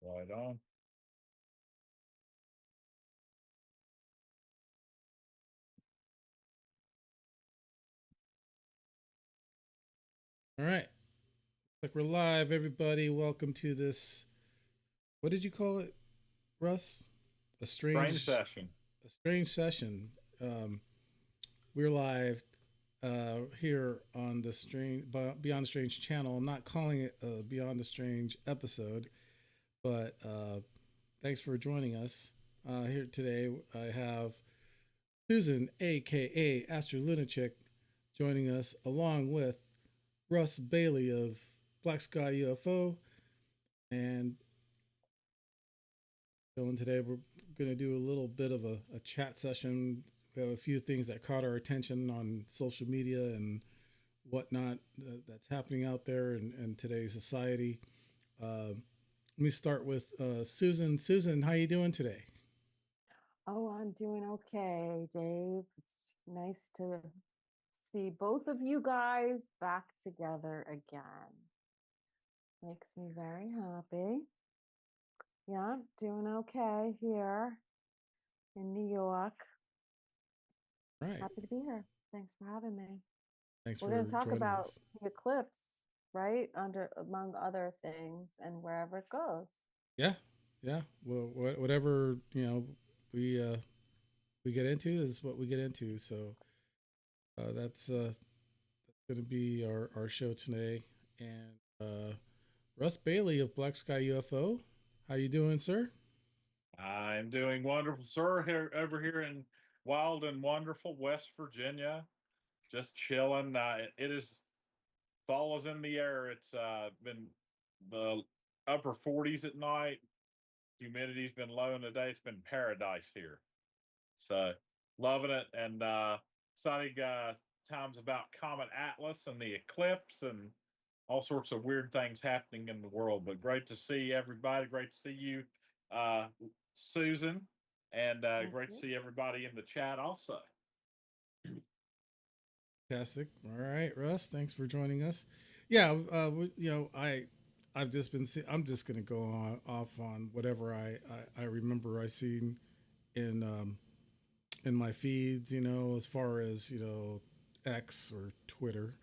Right on. All right. Like we're live, everybody. Welcome to this. What did you call it, Russ? A Strange strange, session. a strange session. Um, we're live here on the strange Beyond the Strange channel. I'm not calling it a Beyond the Strange episode, but thanks for joining us here today. I have Susan, aka Astro Lunachick, joining us along with Russ Bailey of Black Sky UFO and Dylan. Today we're going to do a little bit of a chat session. We have a few things that caught our attention on social media and whatnot that's happening out there in today's society. Let me start with Susan. Susan, how you doing today? Oh, I'm doing okay, Dave. It's nice to see both of you guys back together again. Makes me very happy. Yeah, doing okay here in New York. All right. Happy to be here. Thanks for having me. Thanks We're going for to talk joining about us. the eclipse, right? Under among other things and wherever it goes. Yeah, yeah. Well, whatever we we get into is what we get into. So that's going to be our show today. And Russ Bailey of Black Sky UFO. How you doing, sir? I'm doing wonderful, sir. Here over here in wild and wonderful West Virginia, just chilling. It is fall is in the air. It's been the upper 40s at night. Humidity's been low in the day. It's been paradise here. So loving it and exciting times about Comet Atlas and the eclipse and all sorts of weird things happening in the world. But great to see everybody. Great to see you, uh, Susan, and Thank great to you. see everybody in the chat also. Fantastic. All right, Russ. Thanks for joining us. Yeah, I've just been. I'm just gonna go off on whatever I remember I seen in in my feeds. As far as X or Twitter.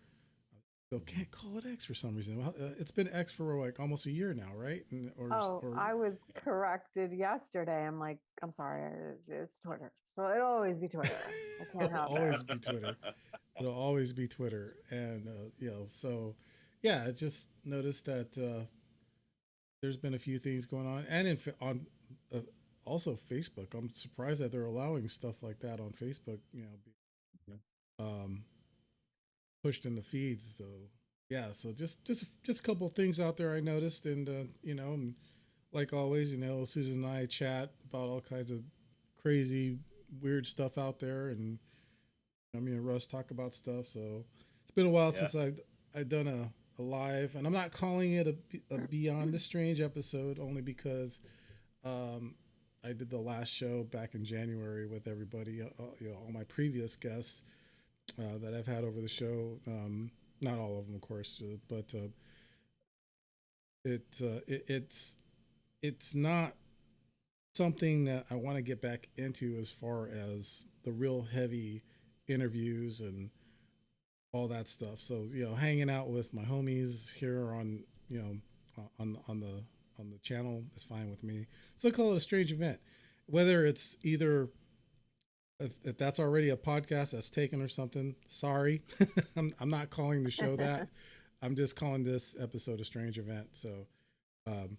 Still can't call it X for some reason. Well, it's been X for like almost a year now, right? Oh, Or I was corrected yesterday. I'm like, I'm sorry, it's Twitter. So it'll always be Twitter. I can't it'll help it. always be Twitter. It'll always be Twitter, and so yeah, I just noticed that there's been a few things going on, and on uh, also Facebook. I'm surprised that they're allowing stuff like that on Facebook. Um, pushed in the feeds. So yeah, so just a couple of things out there I noticed, and and like always, Susan and I chat about all kinds of crazy, weird stuff out there, and me and Russ talk about stuff. So it's been a while Yeah. since I've done a live, and I'm not calling it a Beyond the Strange episode only because um, I did the last show back in January with everybody, all my previous guests that I've had over the show. Not all of them, of course, but it's not something that I want to get back into as far as the real heavy interviews and all that stuff. So hanging out with my homies here on on the channel is fine with me. So I call it a strange event, whether it's either if that's already a podcast that's taken or something. Sorry, I'm not calling the show that. I'm just calling this episode a strange event. So um,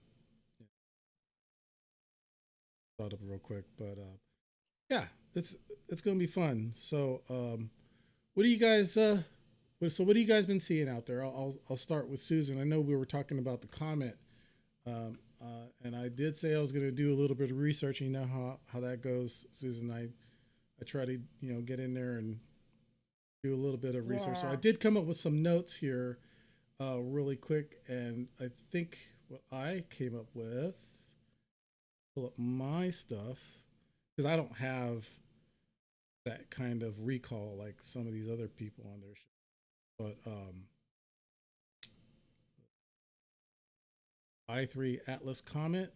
thought up real quick, but yeah, it's gonna be fun. So what do you guys what do you guys been seeing out there? I'll start with Susan. I know we were talking about the comment, and I did say I was going to do a little bit of research. And you know how that goes, Susan. I try to get in there and do a little bit of research. So I Yeah. did come up with some notes here, really quick, and I think what I came up with, pull up my stuff because I don't have that kind of recall like some of these other people on their show. But I3 Atlas Comet.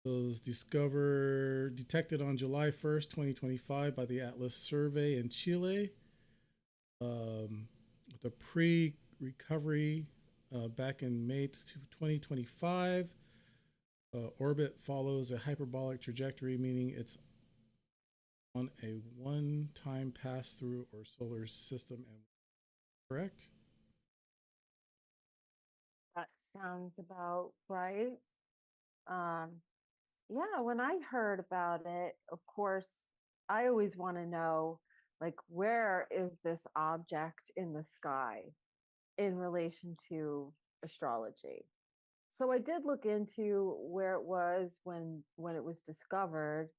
was detected on July 1st, 2025 by the Atlas Survey in Chile. With a pre-recovery back in May 2025. Orbit follows a hyperbolic trajectory, meaning it's on a one-time pass-through or solar system. And correct? That sounds about right. Um, yeah, when I heard about it, of course, I always want to know, like, where is this object in the sky in relation to astrology? So I did look into where it was when it was discovered,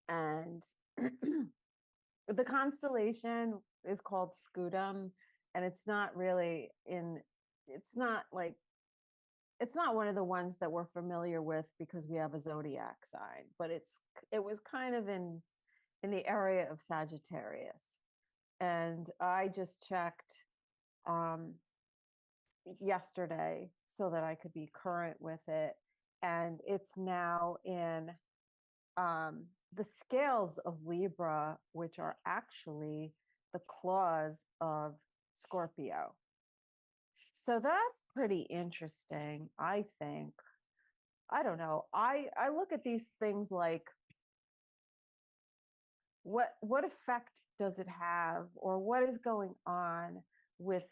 and the constellation is called Scutum, and it's not really in. It's not like it's not one of the ones that we're familiar with because we have a zodiac sign, but it was kind of in the area of Sagittarius. And I just checked um yesterday so that I could be current with it, and it's now in the scales of Libra, which are actually the claws of Scorpio. So that's pretty interesting, I think. I don't know. I look at these things like what effect does it have, or what is going on with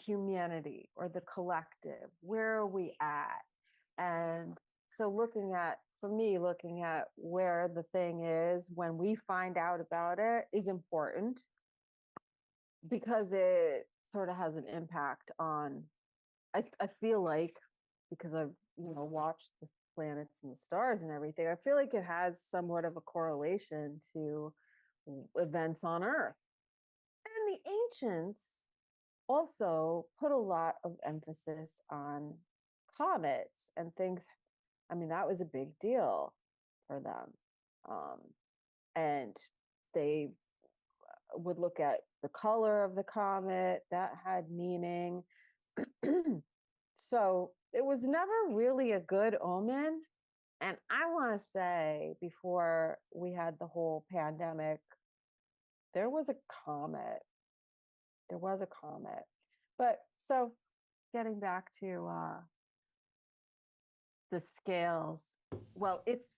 humanity or the collective? Where are we at? And so looking at for me looking at where the thing is when we find out about it is important, because it sort of has an impact on I feel like, because I've watched the planets and the stars and everything, I feel like it has somewhat of a correlation to events on Earth. And the ancients also put a lot of emphasis on comets and things. I mean, that was a big deal for them. Um, and they would look at the color of the comet, that had meaning. So it was never really a good omen. And I want to say, before we had the whole pandemic, there was a comet. There was a comet. But so getting back to the scales, well, it's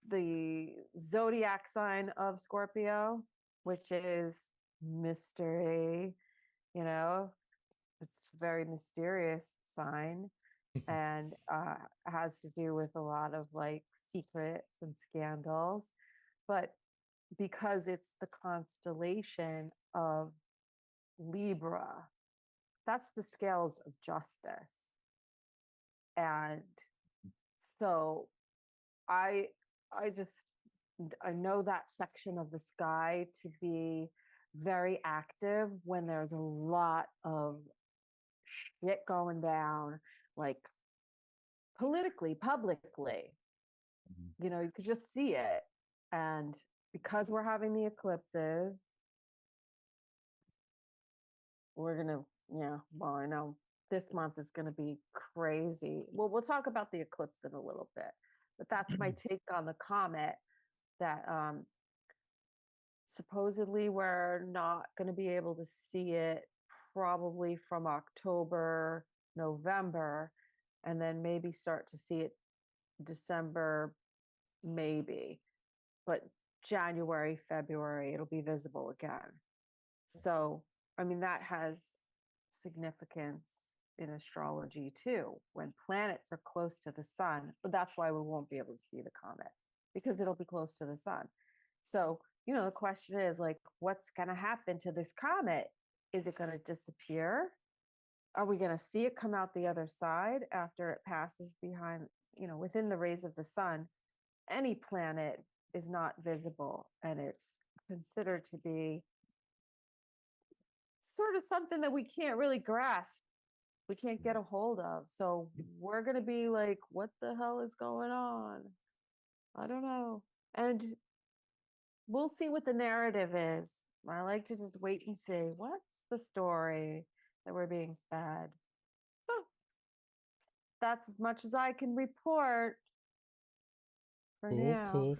the zodiac sign of Scorpio, which is mystery, you know, it's a very mysterious sign, and has to do with a lot of like secrets and scandals. But because it's the constellation of Libra, that's the scales of justice. And so I I just I know that section of the sky to be very active when there's a lot of shit going down, like politically, publicly. You could just see it. And because we're having the eclipses, we're gonna, yeah, well, I know this month is gonna be crazy. Well, we'll talk about the eclipse in a little bit, but that's my take on the comet, that supposedly we're not gonna be able to see it probably from October, November, and then maybe start to see it December, maybe, but January, February, it'll be visible again. So, I mean, that has significance in astrology too. When planets are close to the sun, but that's why we won't be able to see the comet, because it'll be close to the sun. So, the question is like, what's going to happen to this comet? Is it going to disappear? Are we going to see it come out the other side after it passes behind, within the rays of the sun? Any planet is not visible, and it's considered to be sort of something that we can't really grasp. We can't get a hold of. So we're going to be like, what the hell is going on? I don't know. And we'll see what the narrative is. I like to just wait and see what's the story that we're being fed. So that's as much as I can report for Cool, now. cool.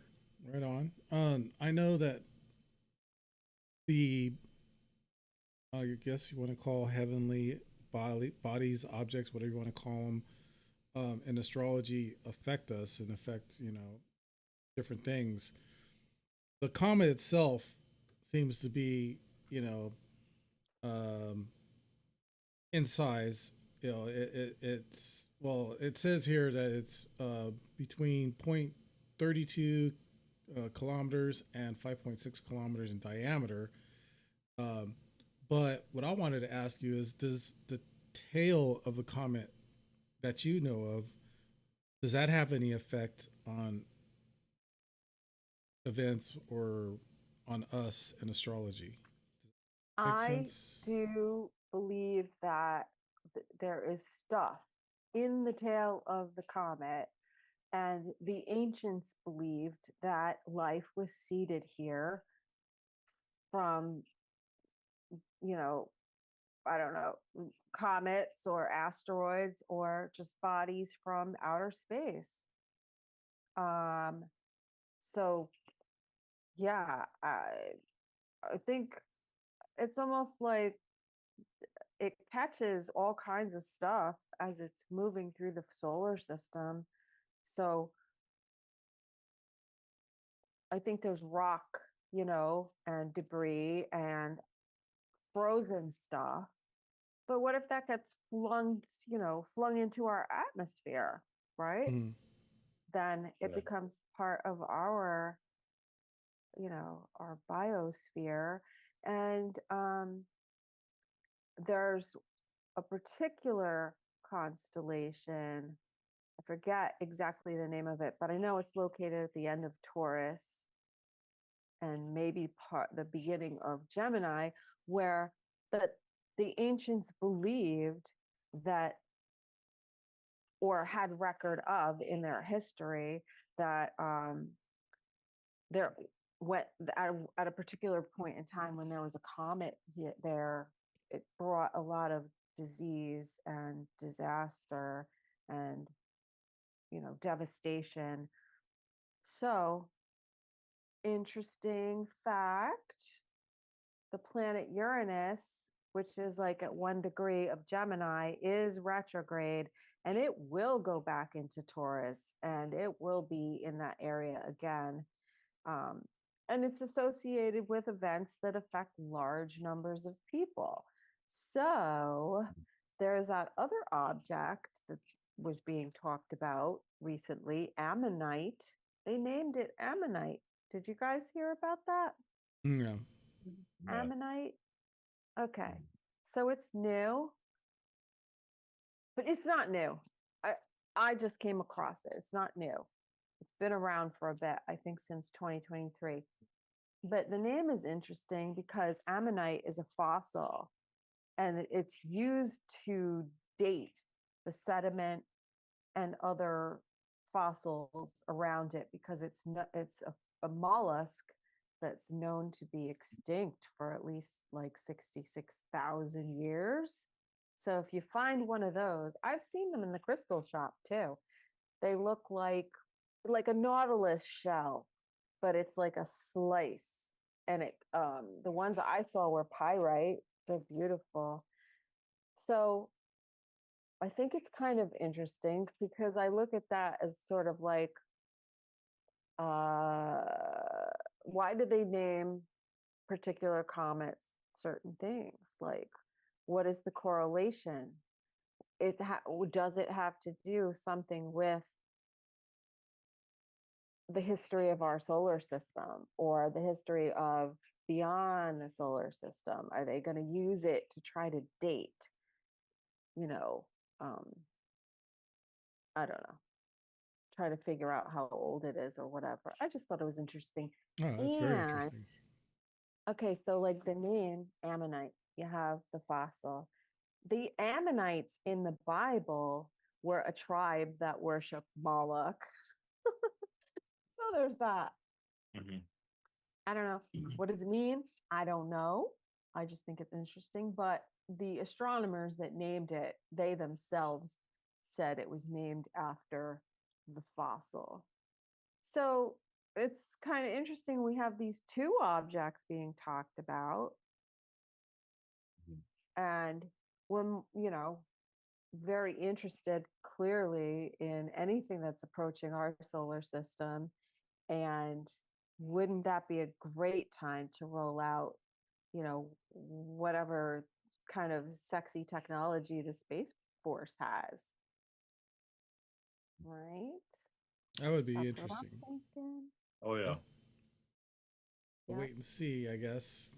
Right on. I know that the I guess you want to call heavenly bodies, objects, whatever you want to call them, in astrology affect us and affect different things. The comet itself seems to be um, in size. It's well. It says here that it's between 0.32 kilometers and 5.6 kilometers in diameter. Um, but what I wanted to ask you is, does the tail of the comet that you know of, does that have any effect on events or on us in astrology? Make I sense? do believe that there is stuff in the tail of the comet, and the ancients believed that life was seeded here from, you know, I don't know, comets or asteroids or just bodies from outer space. Um, so yeah, I think it's almost like it catches all kinds of stuff as it's moving through the solar system. So I think there's rock, and debris and frozen stuff. But what if that gets flung into our atmosphere, right? Mm, Then it Right. becomes part of our biosphere. And there's a particular constellation. I forget exactly the name of it, but I know it's located at the end of Taurus and maybe the beginning of Gemini, where the ancients believed that, or had record of in their history, that there went at a particular point in time when there was a comet hit there, it brought a lot of disease and disaster and devastation. So, interesting fact, the planet Uranus, which is like at 1 degree of Gemini, is retrograde, and it will go back into Taurus, and it will be in that area again. Um, and it's associated with events that affect large numbers of people. So there's that other object that was being talked about recently, Ammonite. They named it Ammonite. Did you guys hear about that? yeah. No. Ammonite? Okay. So it's new, but it's not new. I I just came across it. It's not new. It's been around for a bit, I think since 2023. But the name is interesting because ammonite is a fossil, and it's used to date the sediment and other fossils around it, because it's a mollusk that's known to be extinct for at least like 66,000 years. So if you find one of those, I've seen them in the crystal shop too. They look like a nautilus shell, but it's like a slice. And the ones I saw were pyrite. They're beautiful. So I think it's kind of interesting because I look at that as sort of like, uh, why do they name particular comets certain things? Like, what is the correlation? Does it have to do something with the history of our solar system or the history of beyond the solar system? Are they going to use it to try to date, you know, um, I don't know, try to figure out how old it is or whatever? I just thought it was interesting. Oh, that's very And interesting. okay, so like the name Ammonite, you have the fossil. The Ammonites in the Bible were a tribe that worshiped Moloch. So there's that. Mhm. I don't know. What does it mean? I don't know. I just think it's interesting. But the astronomers that named it, they themselves said it was named after the fossil. So it's kind of interesting. We have these two objects being talked about, and we're, very interested clearly in anything that's approaching our solar system. And wouldn't that be a great time to roll out, whatever kind of sexy technology the Space Force has? Right? That would be That's what I'm interesting. thinking. Oh yeah. We'll Yep. wait and see, I guess.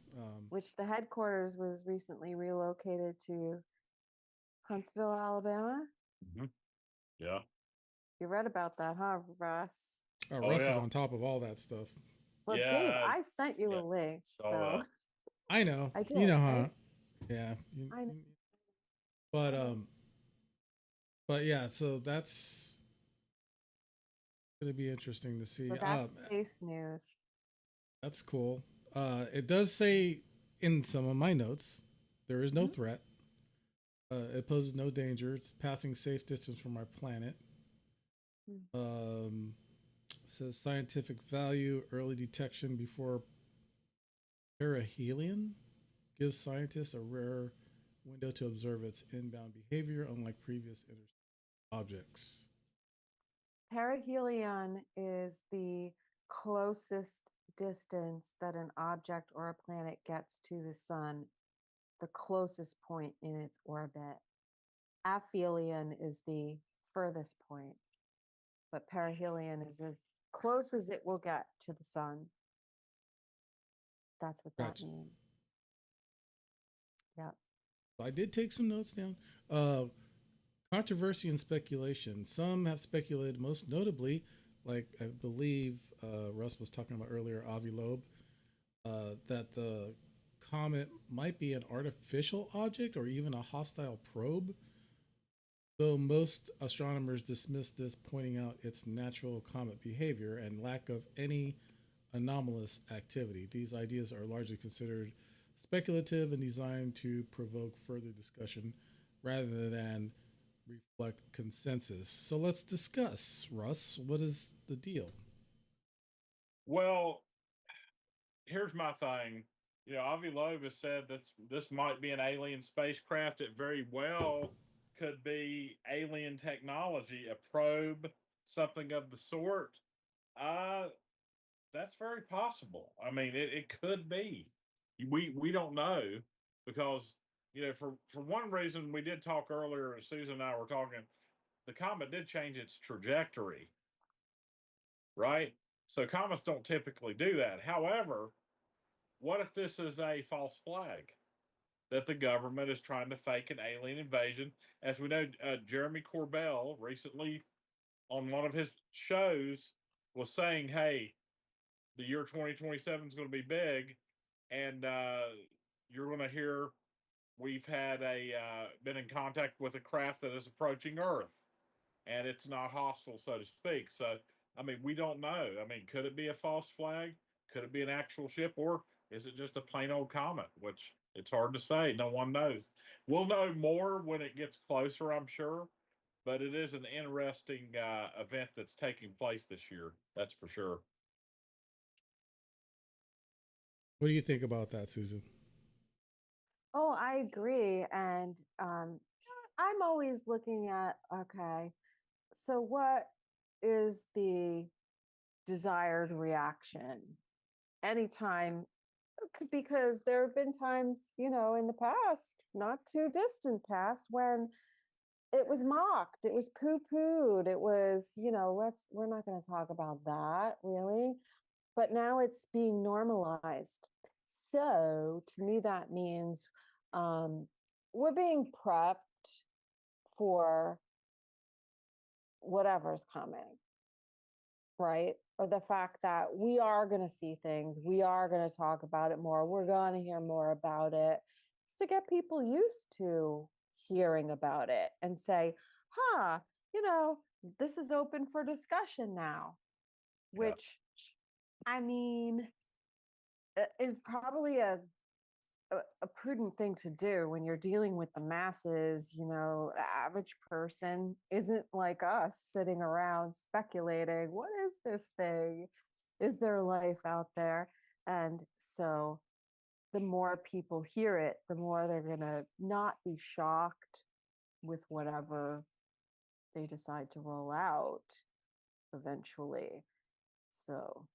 Which the headquarters was recently relocated to Huntsville, Alabama. Mhm. Yeah. You read about that, huh, Russ? Oh, Russ is yeah. on top of all that stuff. Well, Yeah, Dave, I sent you yeah, a link, saw so that. I know. I did. You know how. Right? Yeah. I know. But I know. but yeah. So that's gonna be interesting to see. So that's space news. That's cool. It does say in some of my notes there is no threat. It poses no danger. It's passing safe distance from our planet. Says scientific value, early detection before perihelion gives scientists a rare window to observe its inbound behavior, unlike previous objects. Perihelion is the closest distance that an object or a planet gets to the sun, the closest point in its orbit. Aphelion is the furthest point, but perihelion is as close as it will get to the sun. That's what that Gotcha. means. Yep. I did take some notes down. Controversy and speculation. Some have speculated, most notably, like I believe Russ was talking about earlier, Avi Loeb, that the comet might be an artificial object or even a hostile probe. Though most astronomers dismiss this, pointing out its natural comet behavior and lack of any anomalous activity. These ideas are largely considered speculative and designed to provoke further discussion rather than reflect consensus. So let's discuss, Russ. What is the deal? Well, here's my thing. Avi Loeb has said that this might be an alien spacecraft. It very well could be alien technology, a probe, something of the sort. Uh, that's very possible. I mean, it could be. We don't know because for one reason we did talk earlier. Susan and I were talking. The comet did change its trajectory, right? So comets don't typically do that. However, what if this is a false flag that the government is trying to fake an alien invasion? As we know, Jeremy Corbell recently on one of his shows was saying, "Hey, the year 2027 is going to be big, and you're going to hear we've had been in contact with a craft that is approaching Earth, and it's not hostile, so to speak." So, I mean, we don't know. I mean, could it be a false flag? Could it be an actual ship, or is it just a plain old comet? Which it's hard to say. No one knows. We'll know more when it gets closer, I'm sure. But it is an interesting event that's taking place this year. That's for sure. What do you think about that, Susan? Oh, I agree. And I'm always looking at, okay, so what is the desired reaction anytime? Because there have been times, in the past, not too distant past, when it was mocked, it was poo-pooed, it was, we're not going to talk about that really. But now it's being normalized. So to me, that means we're being prepped for whatever's coming, right? Or the fact that we are going to see things, we are going to talk about it more, we're going to hear more about it. It's to get people used to hearing about it and say, huh, this is open for discussion now, Yeah. which, I mean, is probably a a prudent thing to do when you're dealing with the masses. The average person isn't like us sitting around speculating, what is this thing? Is there life out there? And so the more people hear it, the more they're going to not be shocked with whatever they decide to roll out eventually. So,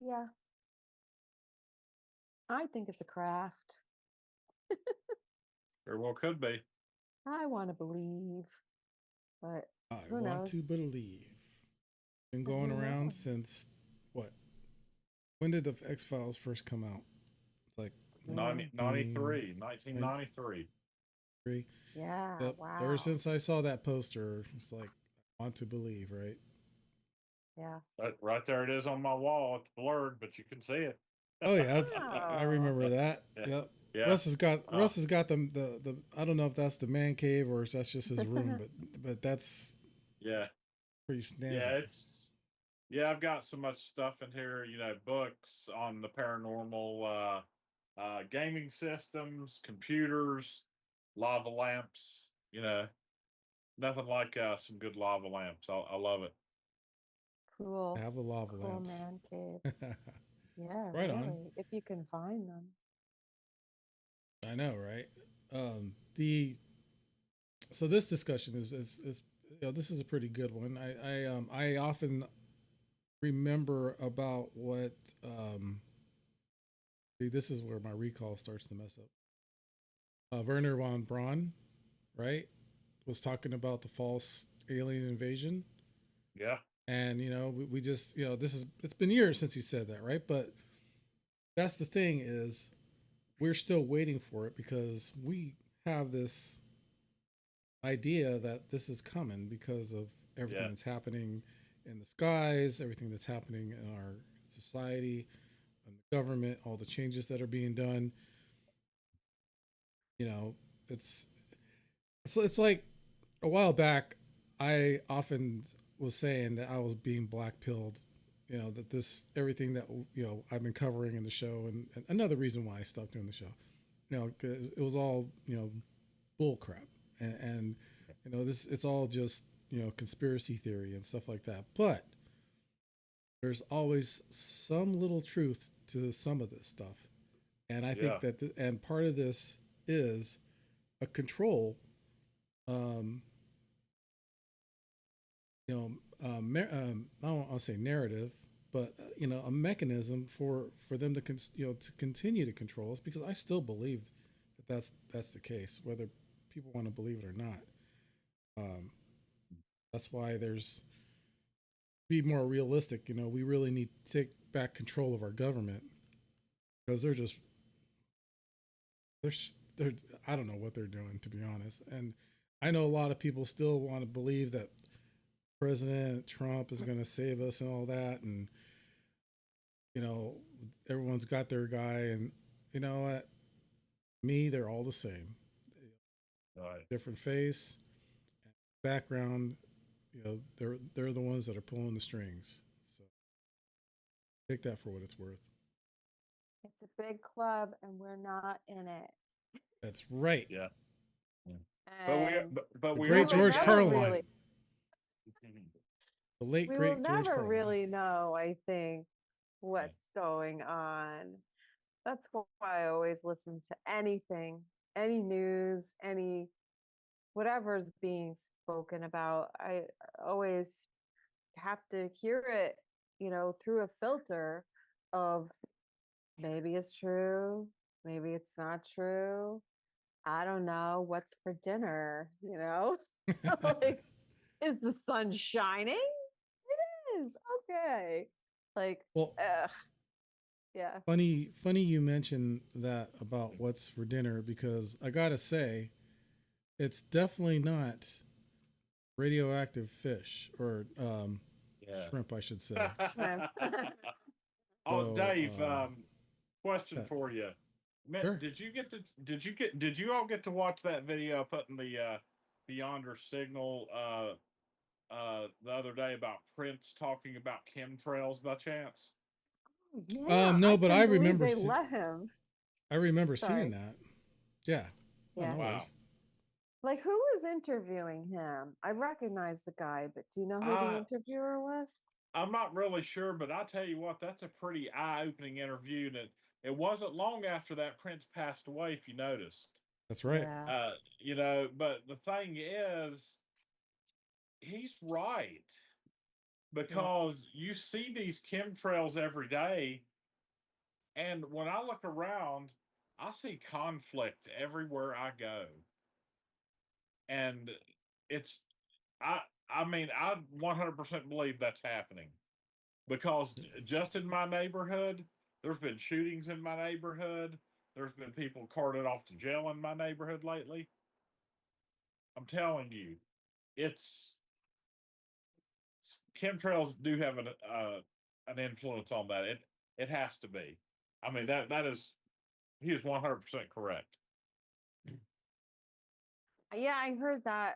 yeah, I think it's a craft. Very well could be. I want to believe, but I who want knows? to believe. Been But going who around knows? since what? When did the X Files first come out? It's like 1993. 1993. 93. Yeah, Yep. Ever wow. since I saw that poster, it's like I want to believe, right? Yeah. Right there it is on my wall. It's blurred, but you can see it. Oh yeah, I Oh, remember that. Yeah. Yep. Yeah. Russ has got the I don't know if that's the man cave or if that's just his room, but that's Yeah. pretty snazzy. I've got so much stuff in here, books on the paranormal, gaming systems, computers, lava lamps, nothing like some good lava lamps. I love it. I cool. have the lava Cool lamps. man cave. Yeah, Right on. really. If you can find them. I know, right? The so this discussion is this is a pretty good one. I often remember about what see, this is where my recall starts to mess up. Werner von Braun, right, was talking about the false alien invasion, Yeah. and we just this is it's been years since he said that, right? But that's the thing is we're still waiting for it because we have this idea that this is coming because of everything Yeah. that's happening in the skies, everything that's happening in our society, and the government, all the changes that are being done. You know, it's it's like a while back. I often was saying that I was being black pilled. That this everything that I've been covering in the show, and another reason why I stopped doing the show. 'Cause it was all bull crap, and this it's all just conspiracy theory and stuff like that. But there's always some little truth to some of this stuff, and I think Yeah. that and part of this is a control, um, I don't want to say narrative, but a mechanism for them to to continue to control us because I still believe that that's the case, whether people want to believe it or not. Um, that's why there's be more realistic. We really need to take back control of our government because they're they're I don't know what they're doing, to be honest. And I know a lot of people still want to believe that President Trump is going to save us and all that, and you know everyone's got their guy, and you know what? Me, they're all the same. Right. Different face, background. They're the ones that are pulling the strings. So take that for what it's worth. It's a big club and we're not in it. That's right. Yeah. And But The we great are will George the never Carlin. really The late we will great George never Carlin. really know, I think, what's going on. That's why I always listen to anything, any news, any whatever's being spoken about. I always have to hear it, through a filter of maybe it's true, maybe it's not true. I don't know what's for dinner. Like, is the sun shining? It is. Okay. Like, Well, yeah. funny you mentioned that about what's for dinner because I gotta say, it's definitely not radioactive fish or Yeah. shrimp, I should say. Oh, So, Dave, question uh, for you. sure. Did you all get to watch that video putting the Beyonder signal the other day about Prince talking about chemtrails by chance? Yeah, I No, but I couldn't believe remember. they let him. I remember Sorry. seeing that. Yeah. Oh, Yeah. no Wow. worries. Like, who was interviewing him? I recognize the guy, but do you know who the interviewer was? I'm not really sure, but I tell you what, that's a pretty eye-opening interview. And it wasn't long after that Prince passed away, if you noticed. That's right. Yeah. But the thing is, he's right because you see these chemtrails every day, and when I look around, I see conflict everywhere I go, and it's I I mean I 100% believe that's happening because just in my neighborhood, there's been shootings in my neighborhood. There's been people carted off to jail in my neighborhood lately. I'm telling you, it's chemtrails do have an influence on that. It has to be. I mean that is he is 100% correct. Yeah, I heard that.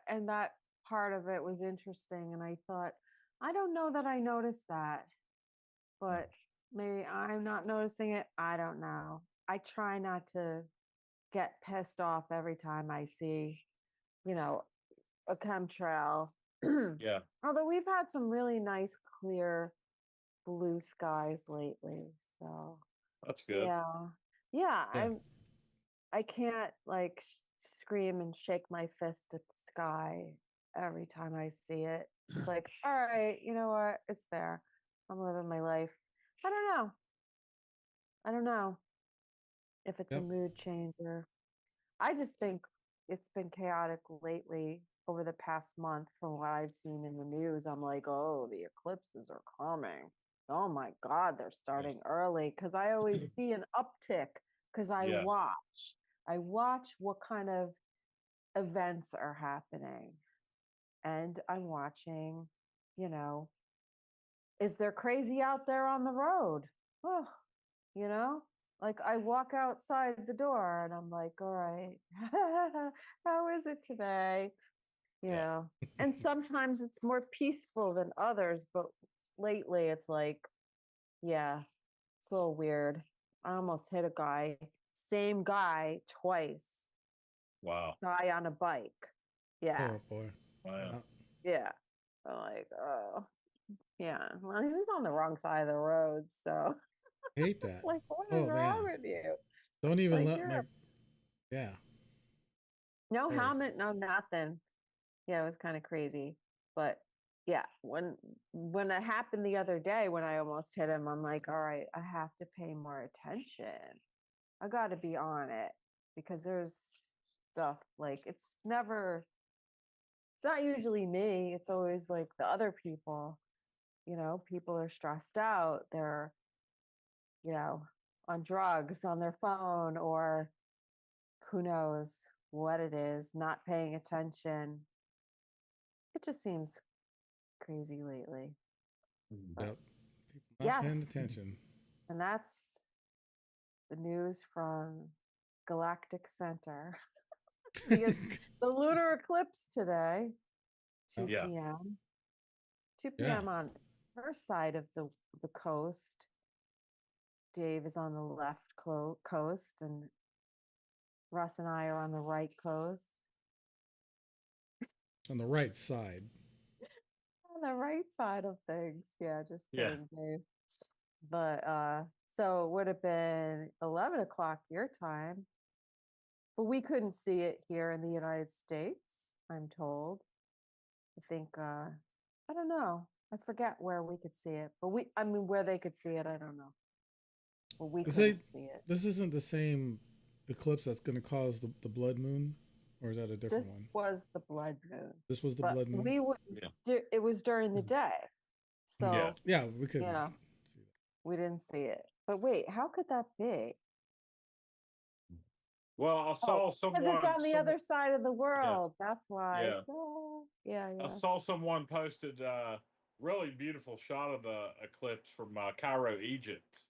And that part of it was interesting. And I thought, I don't know that I noticed that, but maybe I'm not noticing it. I don't know. I try not to get pissed off every time I see, you know, a chemtrail. Yeah, Although we've had some really nice, clear blue skies lately. So that's good. yeah, yeah. Yeah. I can't like scream and shake my fist at the sky every time I see it. It's like, all right, you know what? It's there. I'm living my life. I don't know. I don't know if it's a Yep. mood changer. I just think it's been chaotic lately over the past month from what I've seen in the news. I'm like, oh, the eclipses are coming. Oh my God, they're starting early because I always see an uptick because Yeah, I watch what kind of events are happening. And I'm watching, you know, is there crazy out there on the road? Oh, you know, like I walk outside the door and I'm like, all right, how is it today? yeah, Yeah. And sometimes it's more peaceful than others, but lately it's like, yeah, it's a little weird. I almost hit a guy, same guy twice, wow, guy on a bike. Yeah. Oh boy. wow. Yeah. I'm like, oh, yeah. Well, he was on the wrong side of the road. So, Hate that. like, what is Oh wrong man. with you? Don't even Like, let you're my yeah. no Sorry. helmet, no nothing. Yeah, it was kind of crazy. But yeah, when it happened the other day when I almost hit him, I'm like, all right, I have to pay more attention. I got to be on it because there's stuff like it's not usually me. It's always like the other people. You know, people are stressed out. They're, you know, on drugs, on their phone, or who knows what it is, not paying attention. It just seems crazy lately. But Yep. People not yes, paying attention. and that's the news from Galactic Center because the lunar eclipse today, 2 Yep. Yeah, p.m. 2 Yeah. p.m. on her side of the coast. Dave is on the left coast, and Russ and I are on the right coast. On the right side. On the right side of things. Yeah, just yeah. kidding, Dave. But so it would have been 11 o'clock your time, but we couldn't see it here in the United States, I'm told. I think I don't know. I forget where we could see it, but I mean where they could see it, I don't know. But we Is it couldn't see it. this isn't the same eclipse that's gonna cause the blood moon? Or is that a This different one? was the blood moon, This was the but blood moon? we would Yeah. it was during the day. Yeah. So, Yeah, we you couldn't know, see that. we didn't see it. But wait, how could that be? Well, I Oh, saw because it's on the someone, other side of the yeah, world. That's why. yeah. So, yeah, I yeah. saw someone posted really beautiful shot of the eclipse from Cairo, Egypt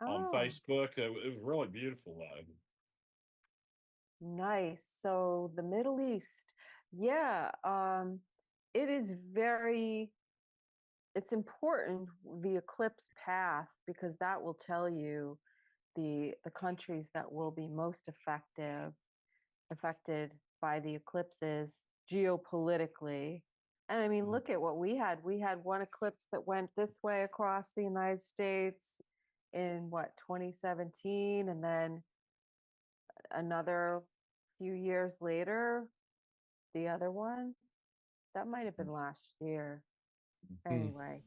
on Oh, Facebook. It was really beautiful though. nice. So the Middle East. Yeah, it is it's important the eclipse path because that will tell you the countries that will be most affected by the eclipses geopolitically. And I mean, look at what we had. We had one eclipse that went this way across the United States in what, 2017, and then another few years later, the other one. That might have been last year. Anyway,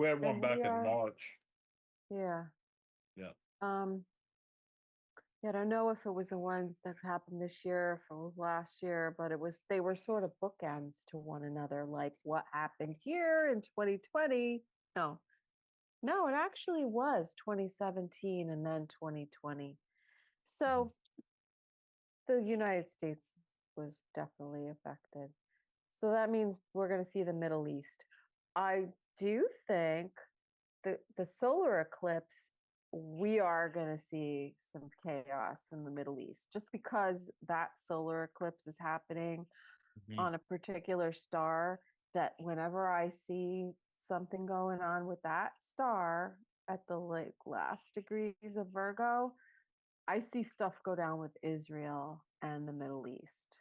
We had one and back we in are, March. yeah. Yeah. Yeah, I don't know if it was the ones that happened this year, if it was last year, but they were sort of bookends to one another, like what happened here in 2020. No, it actually was 2017 and then 2020. So the United States was definitely affected. So that means we're going to see the Middle East. I do think the solar eclipse, we are going to see some chaos in the Middle East just because that solar eclipse is happening on a particular star, that whenever I see something going on with that star at the like last degrees of Virgo, I see stuff go down with Israel and the Middle East.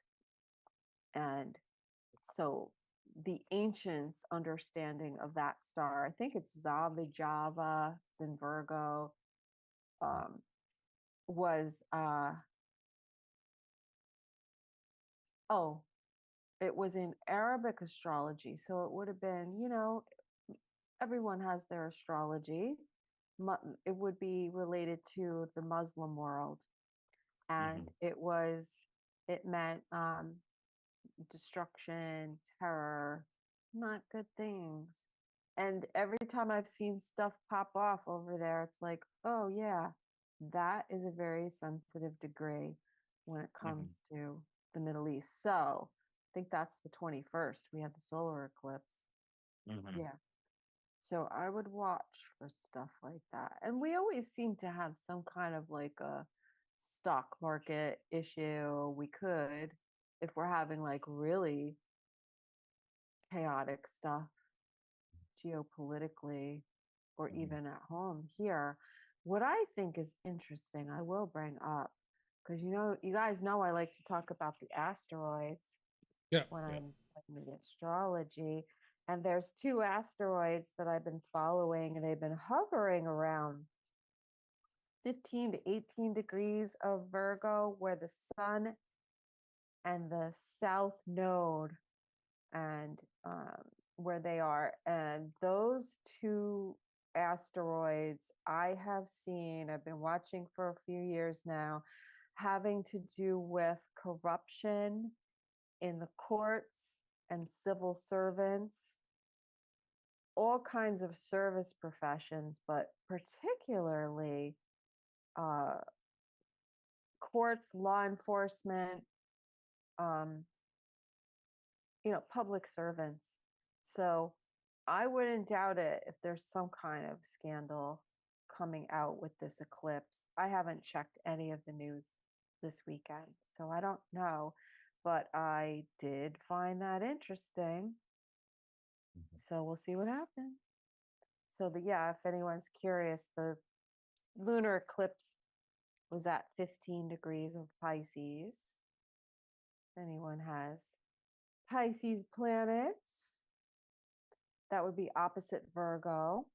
And so the ancients' understanding of that star, I think it's Java, it's in Virgo, was oh, it was in Arabic astrology. So it would have been, everyone has their astrology. It would be related to the Muslim world. And it meant destruction, terror, not good things. And every time I've seen stuff pop off over there, it's like, oh, yeah, that is a very sensitive degree when it comes to the Middle East. So I think that's the 21st. We had the solar eclipse. Yeah. So I would watch for stuff like that. And we always seem to have some kind of like a stock market issue. We could, if we're having like really chaotic stuff geopolitically or even at home here. What I think is interesting, I will bring up, because you guys know I like to talk about the asteroids when I'm looking at astrology. And there's two asteroids that I've been following, and they've been hovering around 15 to 18 degrees of Virgo, where the sun and the south node and where they are. And those two asteroids I have seen, I've been watching for a few years now, having to do with corruption in the courts and civil servants, all kinds of service professions, but particularly courts, law enforcement, public servants. So I wouldn't doubt it if there's some kind of scandal coming out with this eclipse. I haven't checked any of the news this weekend, so I don't know, but I did find that interesting. So we'll see what happens. So if anyone's curious, the lunar eclipse was at 15 degrees of Pisces. If anyone has Pisces planets, that would be opposite Virgo.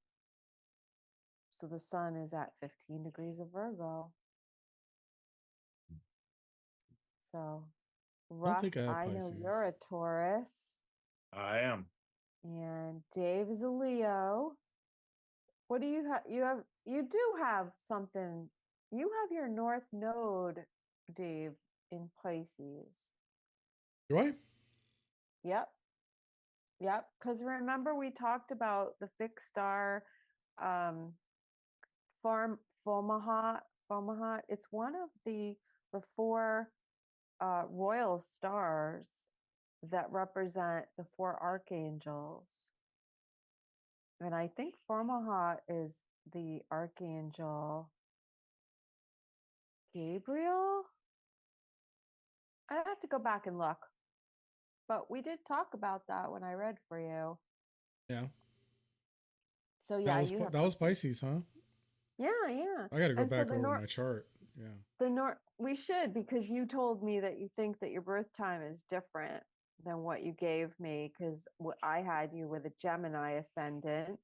So the sun is at 15 degrees of Virgo. So Russ, I know you're a Taurus. I am. And Dave is a Leo. What do you have? You do have something. You have your North Node, Dave, in Pisces. Do I? Yep. Because remember we talked about the fixed star, Fomalhaut. It's one of the four royal stars that represent the four archangels. And I think Fomalhaut is the archangel Gabriel. I have to go back and look. But we did talk about that when I read for you. Yeah. So yeah, that was Pisces, huh? Yeah, yeah. I got to go And so back over my chart. Yeah. we should, because you told me that you think that your birth time is different than what you gave me, because I had you with a Gemini ascendant,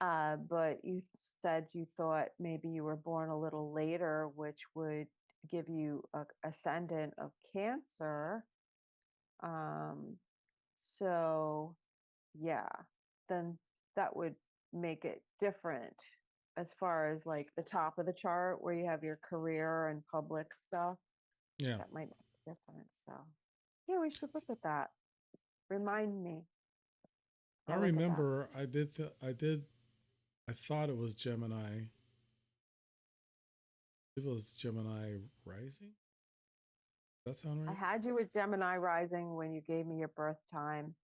but you said you thought maybe you were born a little later, which would give you a ascendant of Cancer. Um, so yeah, then that would make it different as far as like the top of the chart where you have your career and public stuff. Yeah. That might be different. So yeah, we should look at that. Remind me. I I'll look at that. remember I thought it was Gemini. It was Gemini rising. Does that sound I right? had you with Gemini rising when you gave me your birth time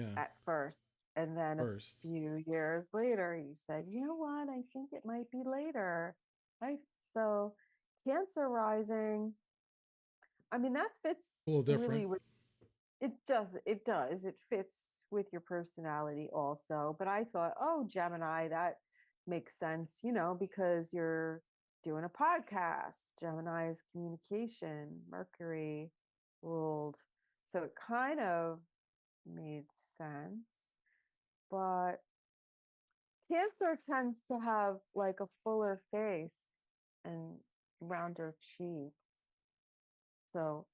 Yeah. at first. And then a First. few years later, you said, you know what? I think it might be later. Right. So Cancer rising, I mean, that fits A little really different. with it. Does. It fits with your personality also. But I thought, oh, Gemini, that makes sense, because you're doing a podcast. Gemini is communication, Mercury ruled. So it kind of made sense. But Cancer tends to have like a fuller face and rounder cheeks. So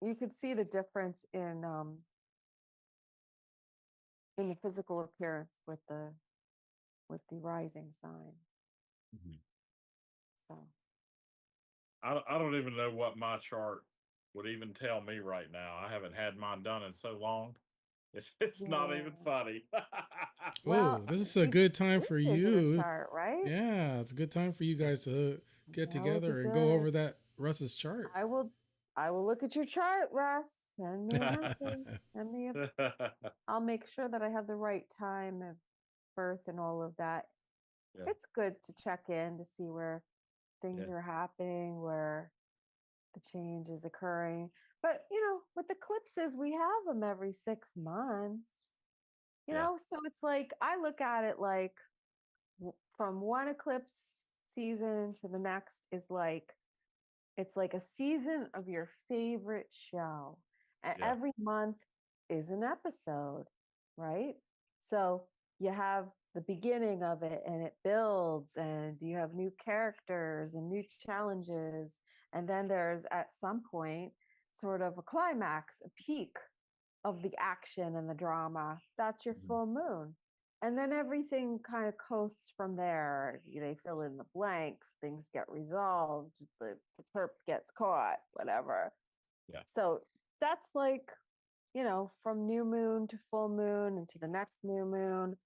you could see the difference in the physical appearance with the rising sign. Mhm. So I don't even know what my chart would even tell me right now. I haven't had mine done in so long. It's not yeah. even funny. Oh, Well, this is a you good time for did your you. chart, right? Yeah, it's a good time for you guys to get I'll look together at and go this. over that Russ's chart. I will look at your chart, Russ. Send me a message. Send me a I'll make sure that I have the right time of birth and all of that. Yeah, It's good to check in to see where things yeah, are happening, where the change is occurring. But, with eclipses, we have them every 6 months, yeah. so it's like I look at it like from one eclipse season to the next is like it's like a season of your favorite show. And Yeah. every month is an episode, right? So you have the beginning of it and it builds, and you have new characters and new challenges. And then there's at some point sort of a climax, a peak of the action and the drama. That's your Mhm. full moon. And then everything kind of coasts from there. They fill in the blanks, things get resolved, the perp gets caught, whatever. Yeah. So that's like, from new moon to full moon and to the next new moon.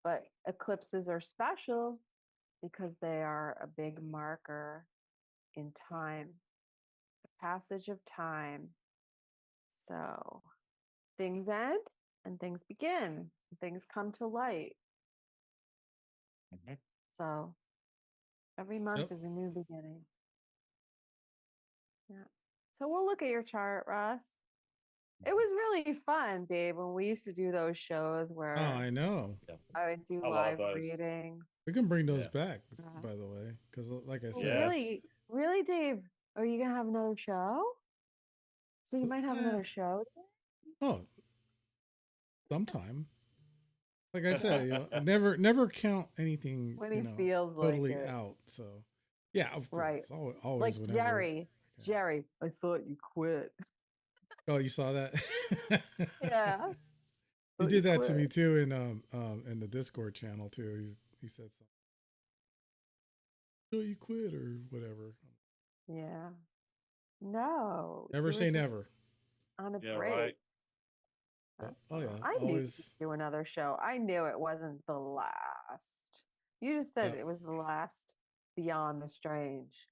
But eclipses are special because they are a big marker in time, the passage of time. So things end and things begin, things come to light. Mhm. So every Yep. month is a new beginning. Yeah. So we'll look at your chart, Russ. It was really fun, Dave, when we used to do those shows Oh, where I know. Yeah. I would do I love live those. readings. We can bring those Yeah. back, Uh, by the way, because like I oh, said, Yes. it's really, Dave? Are you gonna have another show? So you might have eh, another show. oh, sometime. Like I said, I never count anything, When he feels like totally it, out. So, yeah, of right? course, always Like whenever. Jerry. I can. Jerry, I thought you quit. Oh, you saw that? Yeah, He thought you did that to quit. me too in the Discord channel too. He said something. So you quit or whatever. Yeah. No, Never you were say just never. on a Yeah, break. right. That's Oh all. yeah, I knew you'd always. do another show. I knew it wasn't the last. You just said Yeah, it was the last Beyond the Strange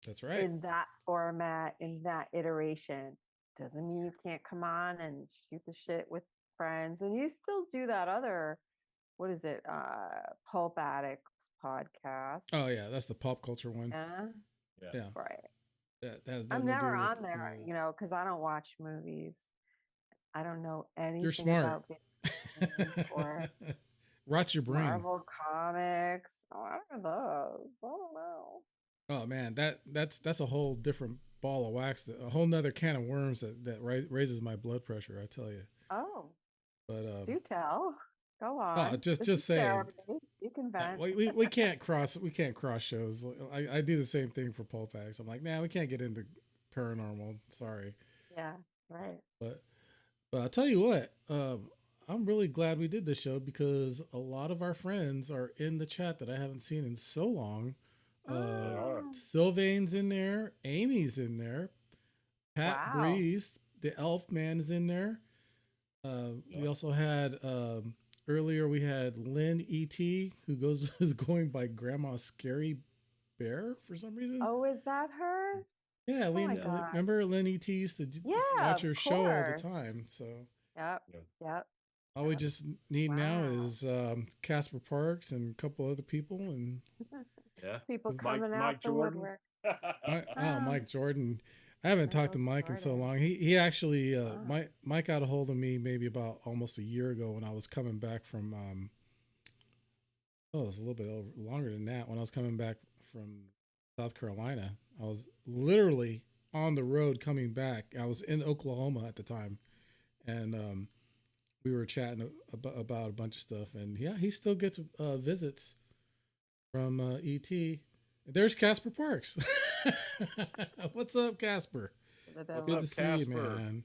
that's right. in that format, in that iteration. Doesn't mean you can't come on and shoot the shit with friends. And you still do that other, what is it? Pulp Addicts podcast. Oh yeah, that's the pop culture one. Yeah. Yeah. Yeah, Right. that has I'm nothing to never do with on there, movies. because I don't watch movies. I don't know You're anything smart. about video games or rots your brain. Marvel comics. Oh, what are those? I don't know. Oh man, that's a whole different ball of wax, a whole nother can of worms that raises my blood pressure. I tell you. Oh, But do tell. Go oh, on. This is just saying, therapy. You can vent. we can't cross shows. I do the same thing for Pulp Packs. I'm like, man, we can't get into paranormal. Sorry, Yeah, right. but I'll tell you what. I'm really glad we did this show because a lot of our friends are in the chat that I haven't seen in so long. Oh, Sylvain's in there, Amy's in there, Pat wow. Breeze, the Elf Man is in there. We also had earlier we had Lynn Et, who goes is going by Grandma Scary Bear for some reason. Oh, is that her? Yeah, Oh my Lynn. God. Remember Lynn Et used to Yeah, watch of her show all the course. time. So Yep. Yeah. Yep. all we just need now Wow. is Casper Parks and a couple other people and Yeah. People Mike coming out Mike the Jordan. woodwork. Mike Jordan. I haven't talked to Michael Mike in so Jordan. long. He actually Wow. Mike got a hold of me maybe about almost a year ago when I was coming back from oh, it was a little bit longer than that. When I was coming back from South Carolina, I was literally on the road coming back. I was in Oklahoma at the time, and we were chatting about a bunch of stuff. And yeah, he still gets visits from ET. There's Casper Parks. What's up, Casper? The What's Good up, to see you, Casper? man.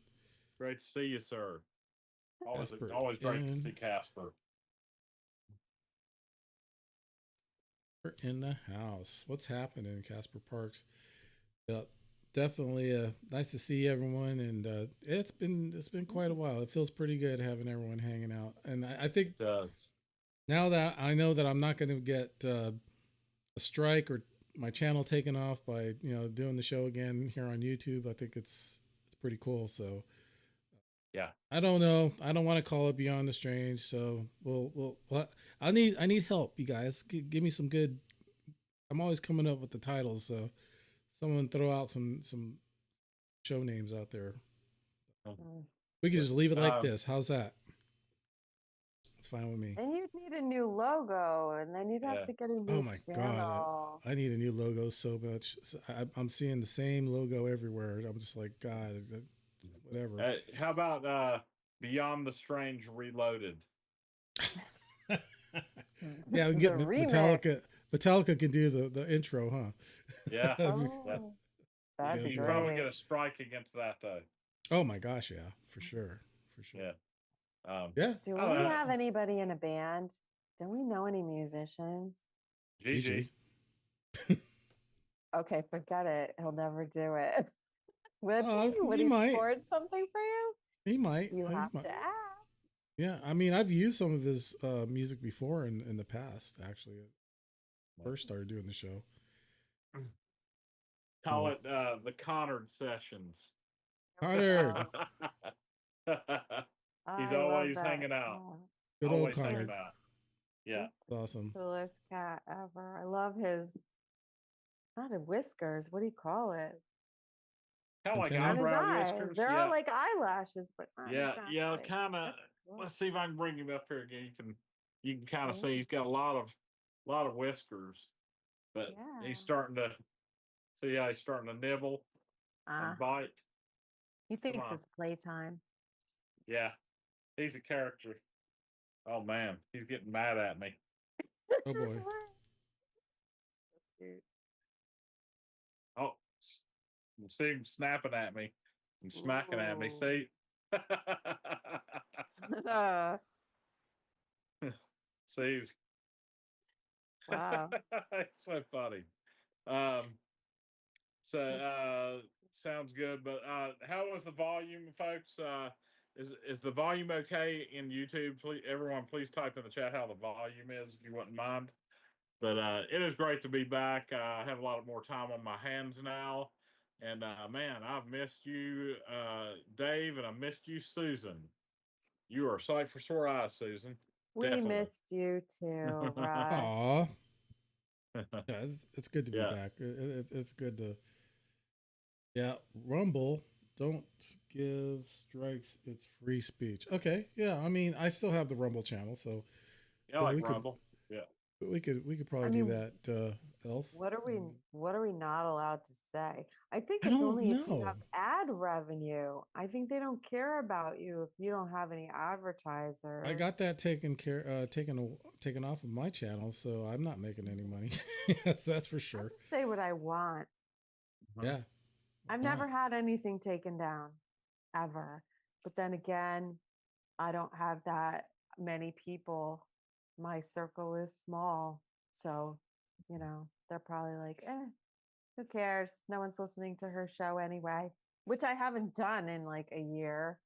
Great to see you, sir. Casper Always great to in, see Casper. in the house. What's happening, Casper Parks? Yep, definitely. Nice to see everyone, and it's been quite a while. It feels pretty good having everyone hanging out, and I think It does. now that I know that I'm not going to get a strike or my channel taken off by doing the show again here on YouTube, I think it's pretty cool. So Yeah. I don't know. I don't want to call it Beyond the Strange. So well I need help, you guys. Give me some good. I'm always coming up with the titles, so someone throw out some show names out there. Mm. We could just leave it like Um, this. How's that? It's fine with me. Then you'd need a new logo, and then you'd have Yeah. to get a Oh new my god, channel. I need a new logo so much. I'm seeing the same logo everywhere. I'm just like, God, whatever. How about Beyond the Strange Reloaded? Yeah, we The get remix. Metallica. Metallica can do the intro, huh? Yeah. That'd be- Yeah. Oh, that'd be You probably great. get a strike against that though. oh my gosh, yeah, for sure, for sure. Yeah. Yeah, Do I don't we know. have anybody in a band? Do we know any musicians? GG. Okay, forget it. He'll never do it. Would he he might. record something for you? He might. You He have might. to ask. Yeah, I mean, I've used some of his music before in the past. Actually, first started doing the show. Call it the Connard sessions. Connor, He's I love always that. hanging out. good old Always Connor. hanging out. Yeah. It's awesome. Coolest cat ever. I love his not a whiskers. What do you call it? Kind of like Antenna? On his eyebrow eyes. whiskers. They're Yeah. all like eyelashes, but not Yeah. exactly. Yeah. Kind of. That's cool. Let's see if I can bring him up here again. You can kind of Yeah. see he's got a lot of whiskers, but Yeah. he's starting to see how he's starting to nibble and bite. He thinks on. it's playtime. Yeah. He's a character. Oh man, he's getting mad at me. Oh boy. So cute. Oh, see him snapping at me and smacking at me. Ooh. See? See? Wow. It's so funny. Sounds good. But how was the volume, folks? Is the volume okay in YouTube? Please, everyone, please type in the chat how the volume is if you wouldn't mind. But it is great to be back. I have a lot more time on my hands now. And man, I've missed you, Dave, and I missed you, Susan. You are a sight for sore eyes, Susan. We Definitely. missed you too, Russ. Aw. Yeah, it's good to be Yes. back. It's good to. Yeah, Rumble. Don't give strikes. It's free speech. Okay. Yeah. I mean, I still have the Rumble channel, so Yeah, Yeah, like we could Rumble. Yeah. probably I do mean, that, Elf. what are we not allowed to say? I think I it's don't only if you have know. ad revenue. I think they don't care about you if you don't have any I advertisers. got that taken off of my channel, so I'm not making any money. Yes, that's for I sure. just say what I want. Mhm. Yeah. I've Ah, never had anything taken down ever. But then again, I don't have that many people. My circle is small. So, they're probably like, who cares? No one's listening to her show anyway, which I haven't done in like a year.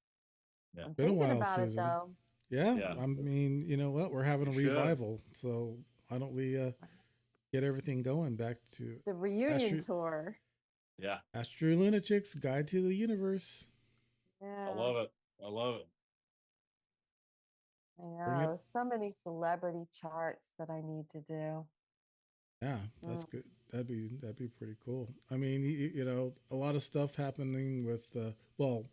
Yeah. I'm been a thinking while, about it Susan. though. Yeah, Yeah. I mean, you know what? We're having You a should. revival, so why don't we get everything going back to The reunion Astro tour. Yeah. Astro Lunatics Guide to the Universe. I Yeah, love it. I love it. I Bring it. know. So many celebrity charts that I need to do. Yeah, that's Mm, good. That'd be pretty cool. I mean, you know, a lot of stuff happening with well,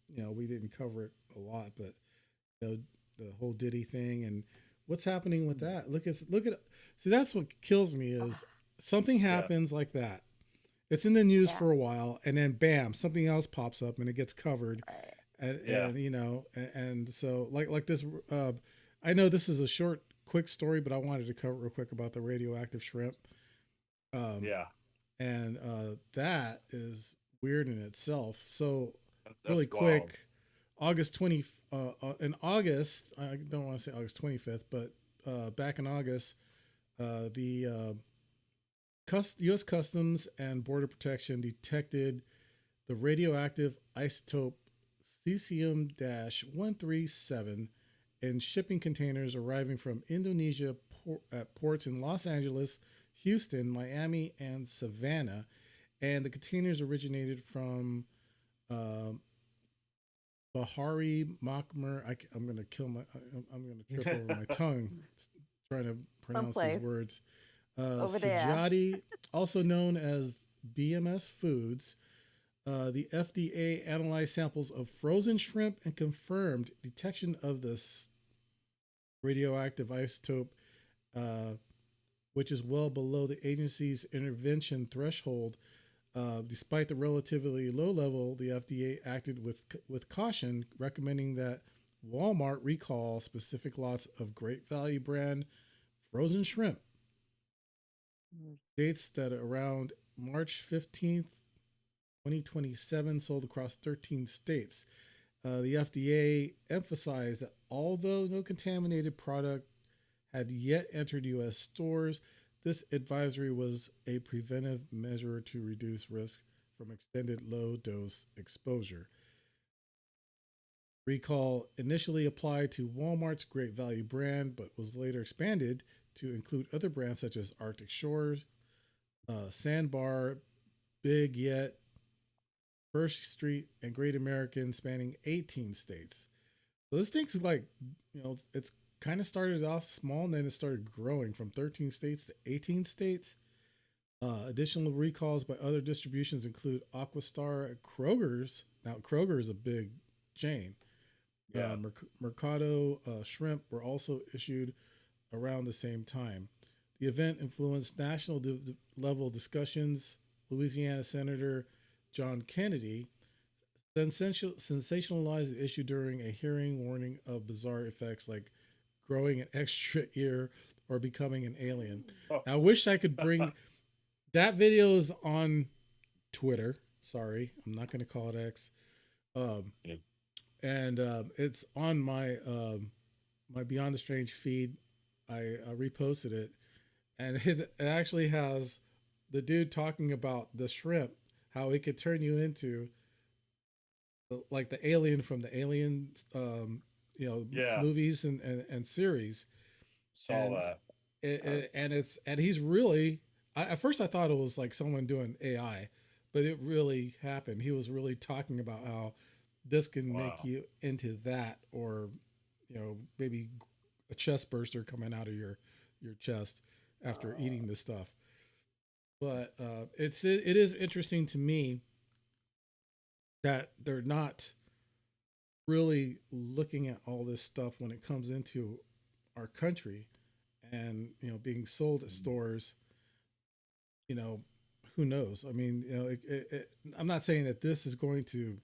you know, we didn't cover it a lot, but you know, the whole Diddy thing and what's happening with that. Look at see that's what kills me is something Yeah. happens like that. It's in the news yeah, for a while and then bam, something else pops up and it gets covered right. Yeah. and you know and so like this I know this is a short quick story but I wanted to cover real quick about the radioactive shrimp um, Yeah. and that is weird in itself. So, That's really wild. quick, in August, I don't want to say August 25th, but back in August, the U.S. Customs and Border Protection detected the radioactive isotope cesium 137 in shipping containers arriving from Indonesia at ports in Los Angeles, Houston, Miami, and Savannah. And the containers originated from uh, Bahari Makmer. I'm going to kill my. I'm going to trip over my tongue trying to pronounce these Someplace words. over there. Sujati, also known as BMS Foods, the FDA analyzed samples of frozen shrimp and confirmed detection of this radioactive isotope, uh, which is well below the agency's intervention threshold. Despite the relatively low level, the FDA acted with caution, recommending that Walmart recall specific lots of Great Value brand frozen shrimp. Mm. Dates that around March 15th, 2027, sold across 13 states. The FDA emphasized that although no contaminated product had yet entered U.S. stores, this advisory was a preventive measure to reduce risk from extended low dose exposure. Recall initially applied to Walmart's Great Value brand, but was later expanded to include other brands such as Arctic Shores, Sandbar, Big Yet, First Street, and Great American, spanning 18 states. So this thing's like, you know, it's kind of started off small and then it started growing from 13 states to 18 states. Additional recalls by other distributions include Aquastar at Kroger's. Now, Kroger is a big chain. Yeah. Mercado Shrimp were also issued around the same time. The event influenced national level discussions. Louisiana Senator John Kennedy sensationalized the issue during a hearing, warning of bizarre effects like growing an extra ear or becoming an alien. Oh. I wish I could bring that video is on Twitter. Sorry, I'm not going to call it X. Um, Yeah. and it's on my Beyond the Strange feed. I reposted it, and it actually has the dude talking about the shrimp, how it could turn you into like the alien from the Alien, you know, Yeah. movies and series, Saw and that. and he's really. At first, I thought it was like someone doing AI, but it really happened. He was really talking about how this can make Wow. you into that, or you know, maybe a chest burster coming out of your chest after eating this stuff. But it is interesting to me that they're not really looking at all this stuff when it comes into our country. and being sold at stores, you know, who knows? I mean, I'm not saying that this is going to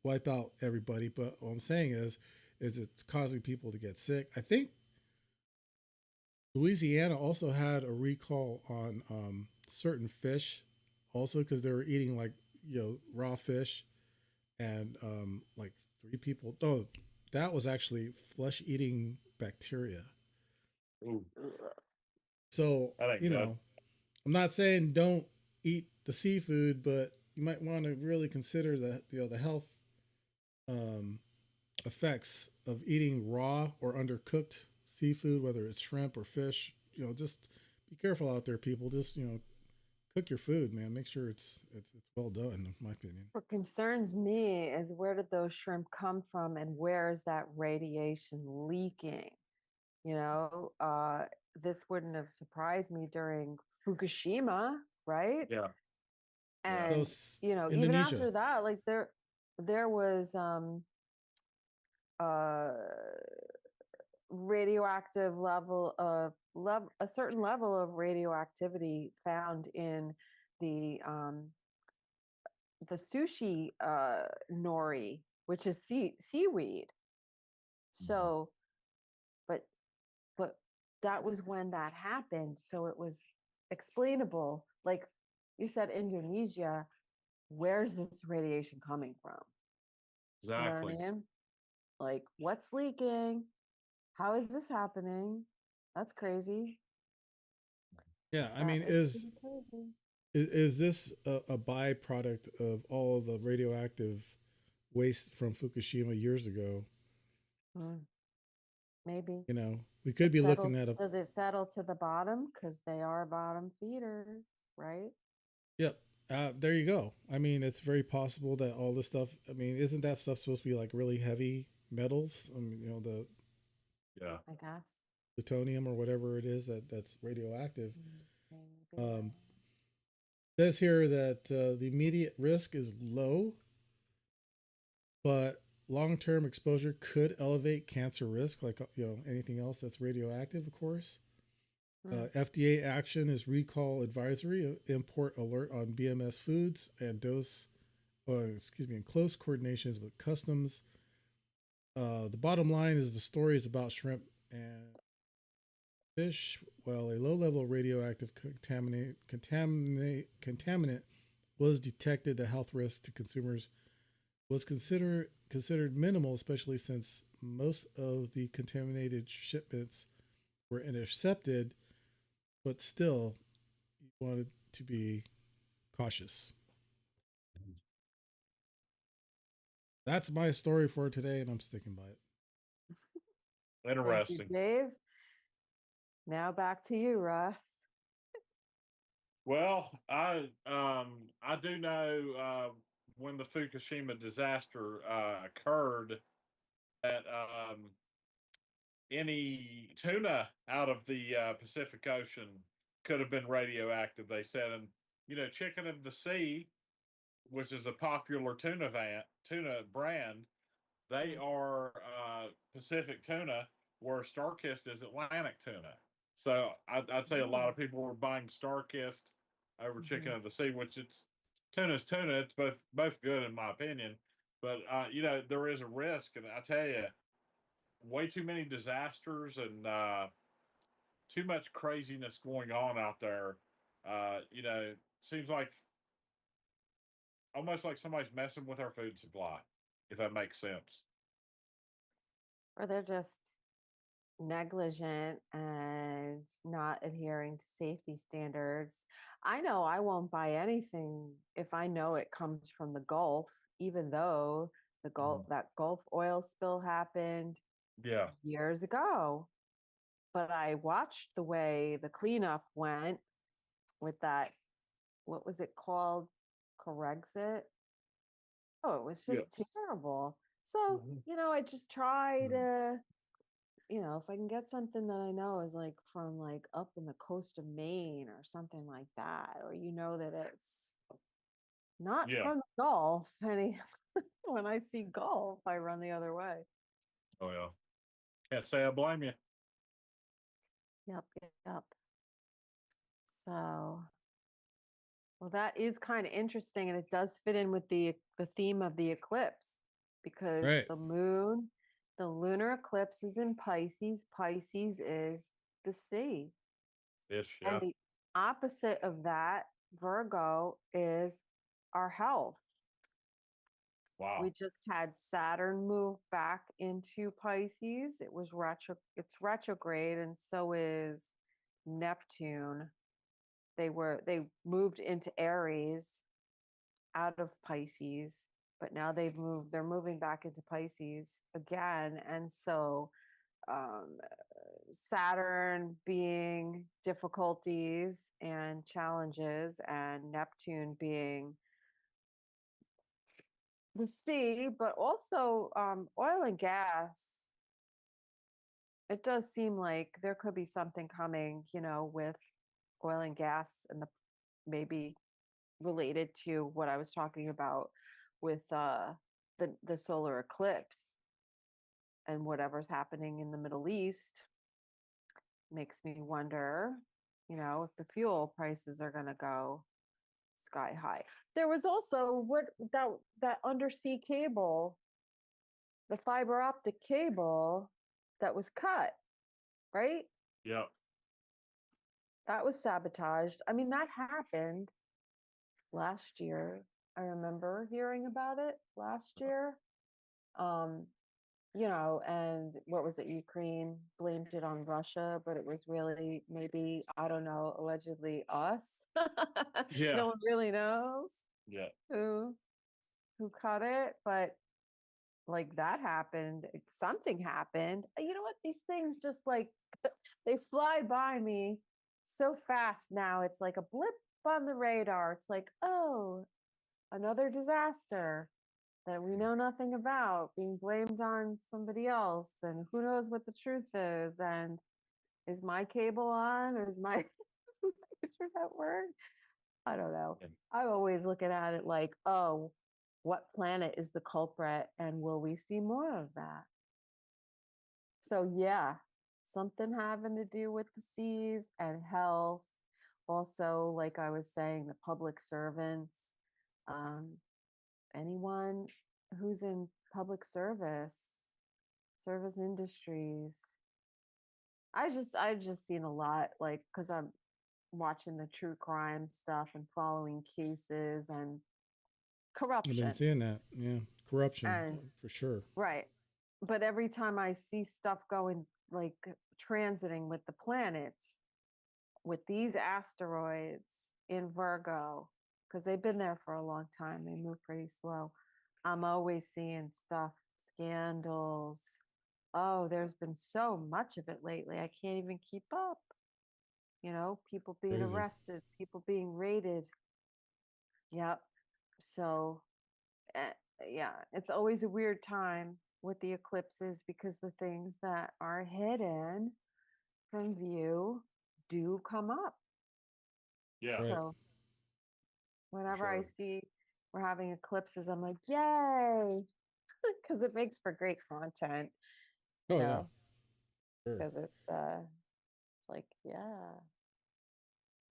wipe out everybody, but what I'm saying is it's causing people to get sick. I think Louisiana also had a recall on certain fish, also because they were eating like raw fish, and like three people. Oh, that was actually flesh-eating bacteria. Ooh, So that ain't good. I'm not saying don't eat the seafood, but you might want to really consider the health um, effects of eating raw or undercooked seafood, whether it's shrimp or fish. Just be careful out there, people. Just cook your food, man. Make sure it's well done. In my opinion. What concerns me is where did those shrimp come from and where is that radiation leaking? You know, this wouldn't have surprised me during Fukushima, right? Yeah. And even Indonesia. after that, like there was uh radioactive level of a certain level of radioactivity found in the sushi nori, which is seaweed. So, but but that was when that happened, so it was explainable. Like you said, Indonesia, where's this radiation coming from? You know what Exactly. I mean? Like, what's leaking? How is this happening? That's crazy. Yeah, I That mean, is is pretty crazy. is this a byproduct of all the radioactive waste from Fukushima years ago? Hmm, maybe We could it be settles. looking at a. Does it settle to the bottom? Because they are bottom feeders, right? Yep. There you go. I mean, it's very possible that all this stuff. I mean, isn't that stuff supposed to be like really heavy metals? I mean, the Yeah. I guess. plutonium or whatever it is that's radioactive. Maybe. Um, says here that the immediate risk is low, but long-term exposure could elevate cancer risk, like anything else that's radioactive, of course. FDA action is recall advisory, import alert on BMS foods, and in close coordinations with customs. The bottom line is the story is about shrimp and fish, while a low level radioactive contaminant was detected, the health risk to consumers was considered minimal, especially since most of the contaminated shipments were intercepted, but still you wanted to be cautious. That's my story for today, and I'm sticking by it. Thank you, Interesting. Dave. Now back to you, Russ. Well, I do know when the Fukushima disaster occurred that any tuna out of the Pacific Ocean could have been radioactive. They said, and chicken of the sea, which is a popular tuna brand, they Mm. are Pacific tuna, where Starkist is Atlantic tuna. So I'd say a lot Oh. of people were buying Starkist over chicken Mhm. of the sea, which it's tuna's tuna. It's both good in my opinion, but there is a risk, and I tell you, way too many disasters and too much craziness going on out there. Seems like almost like somebody's messing with our food supply, if that makes sense. Or they're just negligent and not adhering to safety standards. I know I won't buy anything if I know it comes from the Gulf, even though Mhm. that Gulf oil spill happened Yeah. years ago. But I watched the way the cleanup went with that, what was it called? Corexit. Oh, it was just Yes. terrible. So, Mhm. I just try Mhm. to, if I can get something that I know is like from like up in the coast of Maine or something like that, or that it's not Yeah. from the Gulf. When I see Gulf, I run the other way. Oh yeah. Can't say I blame you. Yep. Yep. So, well, that is kind of interesting, and it does fit in with the theme of the eclipse because Right. the lunar eclipse is in Pisces. Pisces is the sea, Ish, and yeah. the opposite of that, Virgo, is our health. Wow. We just had Saturn move back into Pisces. It's retrograde, and so is Neptune. They moved into Aries out of Pisces, but now they're moving back into Pisces again. And so um, Saturn being difficulties and challenges, and Neptune being the sea, but also oil and gas. It does seem like there could be something coming, with oil and gas and maybe related to what I was talking about with the solar eclipse and whatever's happening in the Middle East. Makes me wonder, if the fuel prices are going to go sky high. There was also that undersea cable, the fiber optic cable that was cut, right? Yeah. That was sabotaged. I mean, that happened last year. I remember hearing about it last year. Um, and what was it? Ukraine blamed it on Russia, but it was really maybe, I don't know, allegedly us. Yeah. No one really knows Yeah. who cut it, but like that happened. Something happened. You know what? These things just like they fly by me so fast now. It's like a blip on the radar. It's like, oh, another disaster that we know nothing about being blamed on somebody else, and who knows what the truth is, and is my cable on, or is my picture that word? I don't know. And I'm always looking at it like, oh, what planet is the culprit, and will we see more of that? So yeah, something having to do with the seas and health. Also, like I was saying, the public servants, um, anyone who's in public service industries. I just seen a lot, like, because I'm watching the true crime stuff and following cases and I've been corruption. seeing that. Yeah. Corruption, And for sure. right. But every time I see stuff going, like, transiting with the planets, with these asteroids in Virgo, because they've been there for a long time, they move pretty slow. I'm always seeing stuff, scandals. Oh, there's been so much of it lately. I can't even keep up. People being Crazy. arrested, people being raided. Yep. So, uh, yeah, it's always a weird time with the eclipses because the things that are hidden from view do come up. yeah, Right. So, whenever I sure. see we're having eclipses, I'm like, yay, because it makes for great content, Oh, yeah. Sure. because it's like, yeah,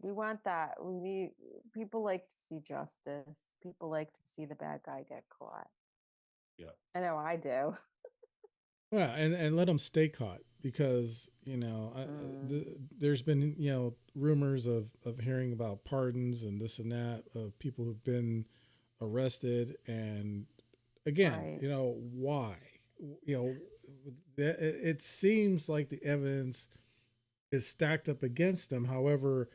we want that. We need people like to see justice. People like to see the bad guy get caught. Yeah. I know I do. Yeah, and let them stay caught because there's been rumors of hearing about pardons and this and that of people who've been arrested, and again, Right. why? It seems like the evidence is stacked up against them. However,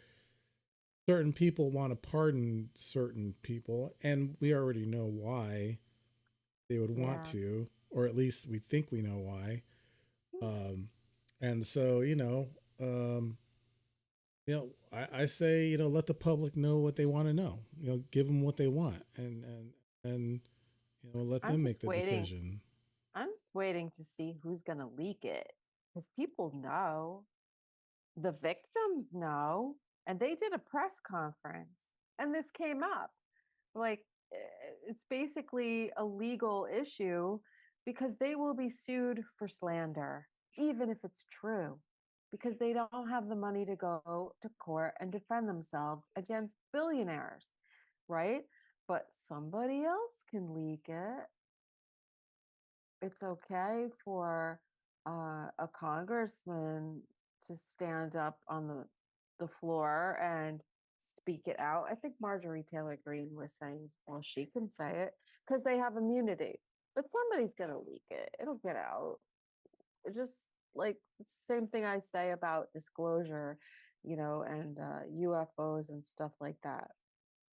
certain people want to pardon certain people, and we already know why they would want Yeah. to, or at least we think we know why. Um, and so, um, I say, let the public know what they want to know. Give them what they want, and let I'm them just make the waiting. decision. I'm just waiting to see who's going to leak it, because people know, the victims know, and they did a press conference and this came up. Like, it's basically a legal issue because they will be sued for slander, even if it's true, because they don't have the money to go to court and defend themselves against billionaires, right? But somebody else can leak it. It's okay for a congressman to stand up on the floor and speak it out. I think Marjorie Taylor Greene was saying, well, she can say it because they have immunity. But somebody's gonna leak it. It'll get out. It just like it's the same thing I say about disclosure, and UFOs and stuff like that.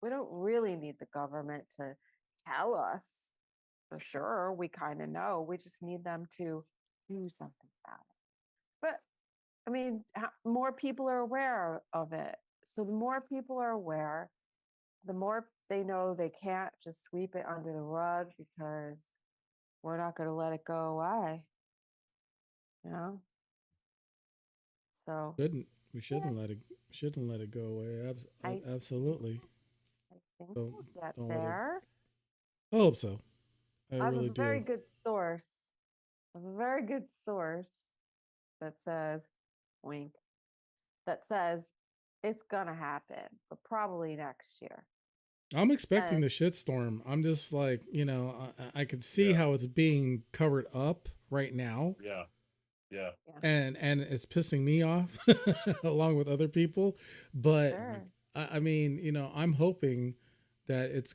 We don't really need the government to tell us for sure. We kind of know. We just need them to do something about it. But I mean, more people are aware of it. So the more people are aware, the more they know they can't just sweep it under the rug because we're not going to let it go away. You know? So Shouldn't we yeah, shouldn't let it go away. I Absolutely. I think Don't we'll get don't let it. there. I hope so. I I have a really very do. good source. I have a very good source that says, wink, that says it's gonna happen, but probably next year. I'm expecting And the shitstorm. I'm just like, I could see Yeah. how it's being covered up right now, Yeah. Yeah. yeah, and it's pissing me off along with other people. But Hmm. sure. I mean, I'm hoping that it's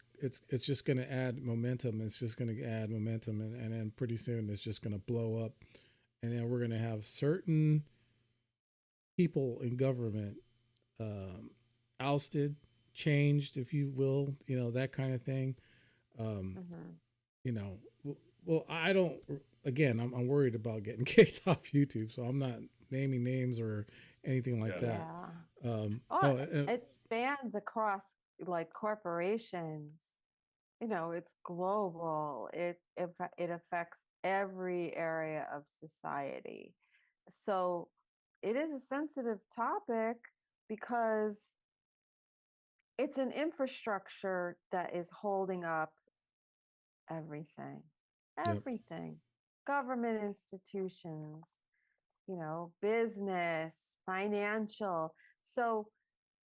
just going to add momentum. It's just going to add momentum, and then pretty soon it's just going to blow up, and then we're going to have certain people in government um, ousted, changed, if you will, that kind of thing. Um, Hmm. you know, well, I don't. Again, I'm worried about getting kicked off YouTube, so I'm not naming names or anything like Yeah. that. Yeah. Oh, Well, it spans across like corporations. It's global. It affects every area of society. So it is a sensitive topic because it's an infrastructure that is holding up everything. yep, Everything. Government institutions, business, financial. So,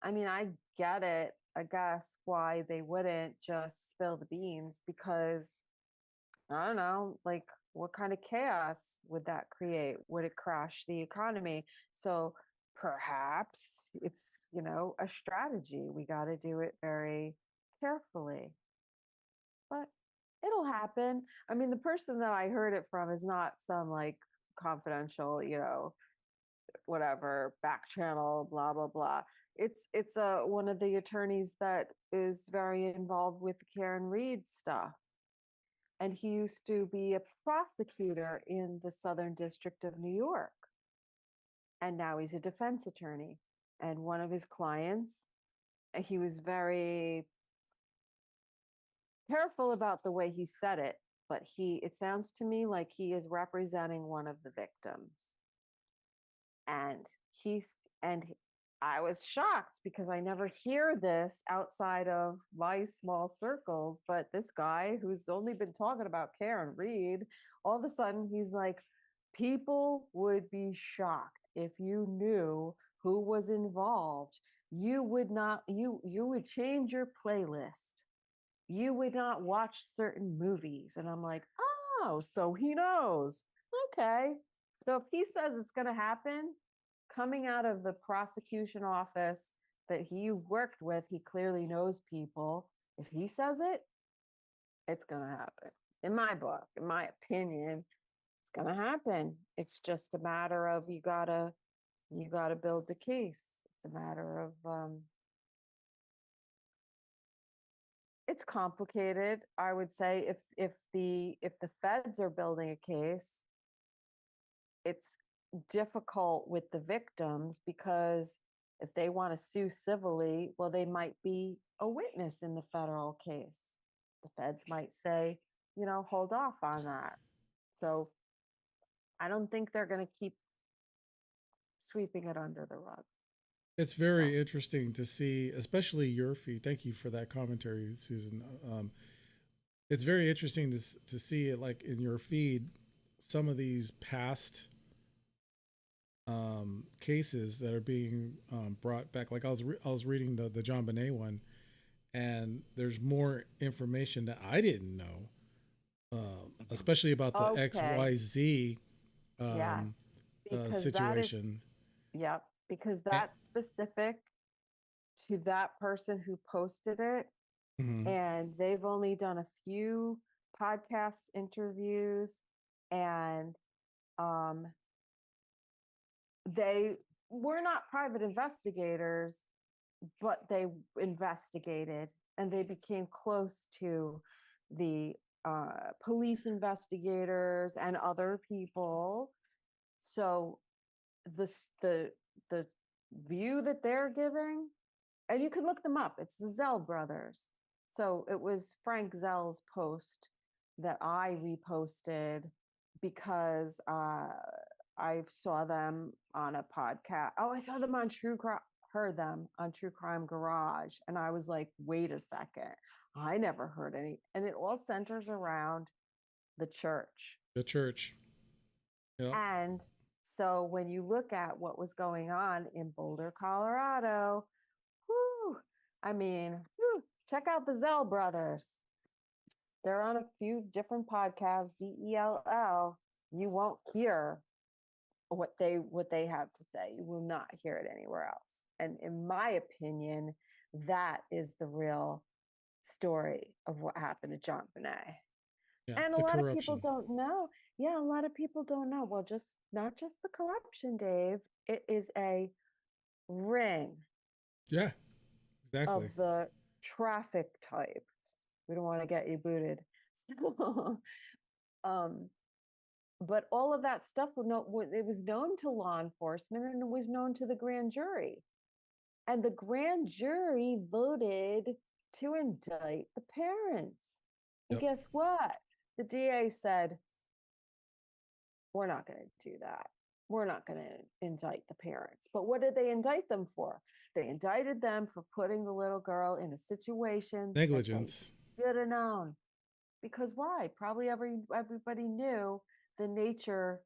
I mean, I get it, I guess, why they wouldn't just spill the beans because I don't know, like what kind of chaos would that create? Would it crash the economy? So perhaps it's, a strategy. We got to do it very carefully, but it'll happen. I mean, the person that I heard it from is not some like confidential, whatever back channel, blah blah blah. It's one of the attorneys that is very involved with the Karen Reed stuff, and he used to be a prosecutor in the Southern District of New York, and now he's a defense attorney. And one of his clients, he was very careful about the way he said it, but it sounds to me like he is representing one of the victims. And he's and I was shocked because I never hear this outside of my small circles. But this guy who's only been talking about Karen Reed, all of a sudden he's like, people would be shocked if you knew who was involved. You would not, you would change your playlist. You would not watch certain movies. And I'm like, oh, so he knows. Okay. So if he says it's going to happen, coming out of the prosecution office that he worked with, he clearly knows people. If he says it, it's going to happen. In my book, in my opinion, it's going to happen. It's just a matter of you got to build the case. It's a matter of it's complicated. I would say if the feds are building a case, it's difficult with the victims because if they want to sue civilly, well, they might be a witness in the federal case. The feds might say, hold off on that. So I don't think they're going to keep sweeping it under the rug. it's So, very interesting to see, especially your feed. Thank you for that commentary, Susan. It's very interesting to see it like in your feed. Some of these past cases that are being brought back. Like I was reading the John Bonet one, and there's more information that I didn't know, especially about the Okay. XYZ Yes. Because that is, situation. yep, because And, that's specific to that person who posted it. mhm. And they've only done a few podcast interviews, and um, they were not private investigators, but they investigated and they became close to the police investigators and other people. So the the the view that they're giving, and you can look them up. It's the Zell brothers. So it was Frank Zell's post that I reposted because I saw them on a podcast. Oh, I saw them on heard them on True Crime Garage, and I was like, wait a second, I never heard any. And it all centers around the church. The church. Yep. And so when you look at what was going on in Boulder, Colorado, whoo, I mean, whoo, check out the Zell brothers. They're on a few different podcasts, ZELL. You won't hear what they have to say. You will not hear it anywhere else. And in my opinion, that is the real story of what happened to John Bonet. Yeah. And a The lot of people corruption. don't know. Yeah, a lot of people don't know. Well, just not just the corruption, Dave. It is a ring Yeah. of Exactly. the traffic type. We don't want to get you booted. So, um, but all of that stuff it was known to law enforcement, and it was known to the grand jury. And the grand jury voted to indict the parents. And Yep. guess what? The DA said, we're not going to do that. We're not going to indict the parents. But what did they indict them for? They indicted them for putting the little girl in a situation that they Negligence. should have known. Because why? Probably everybody knew the nature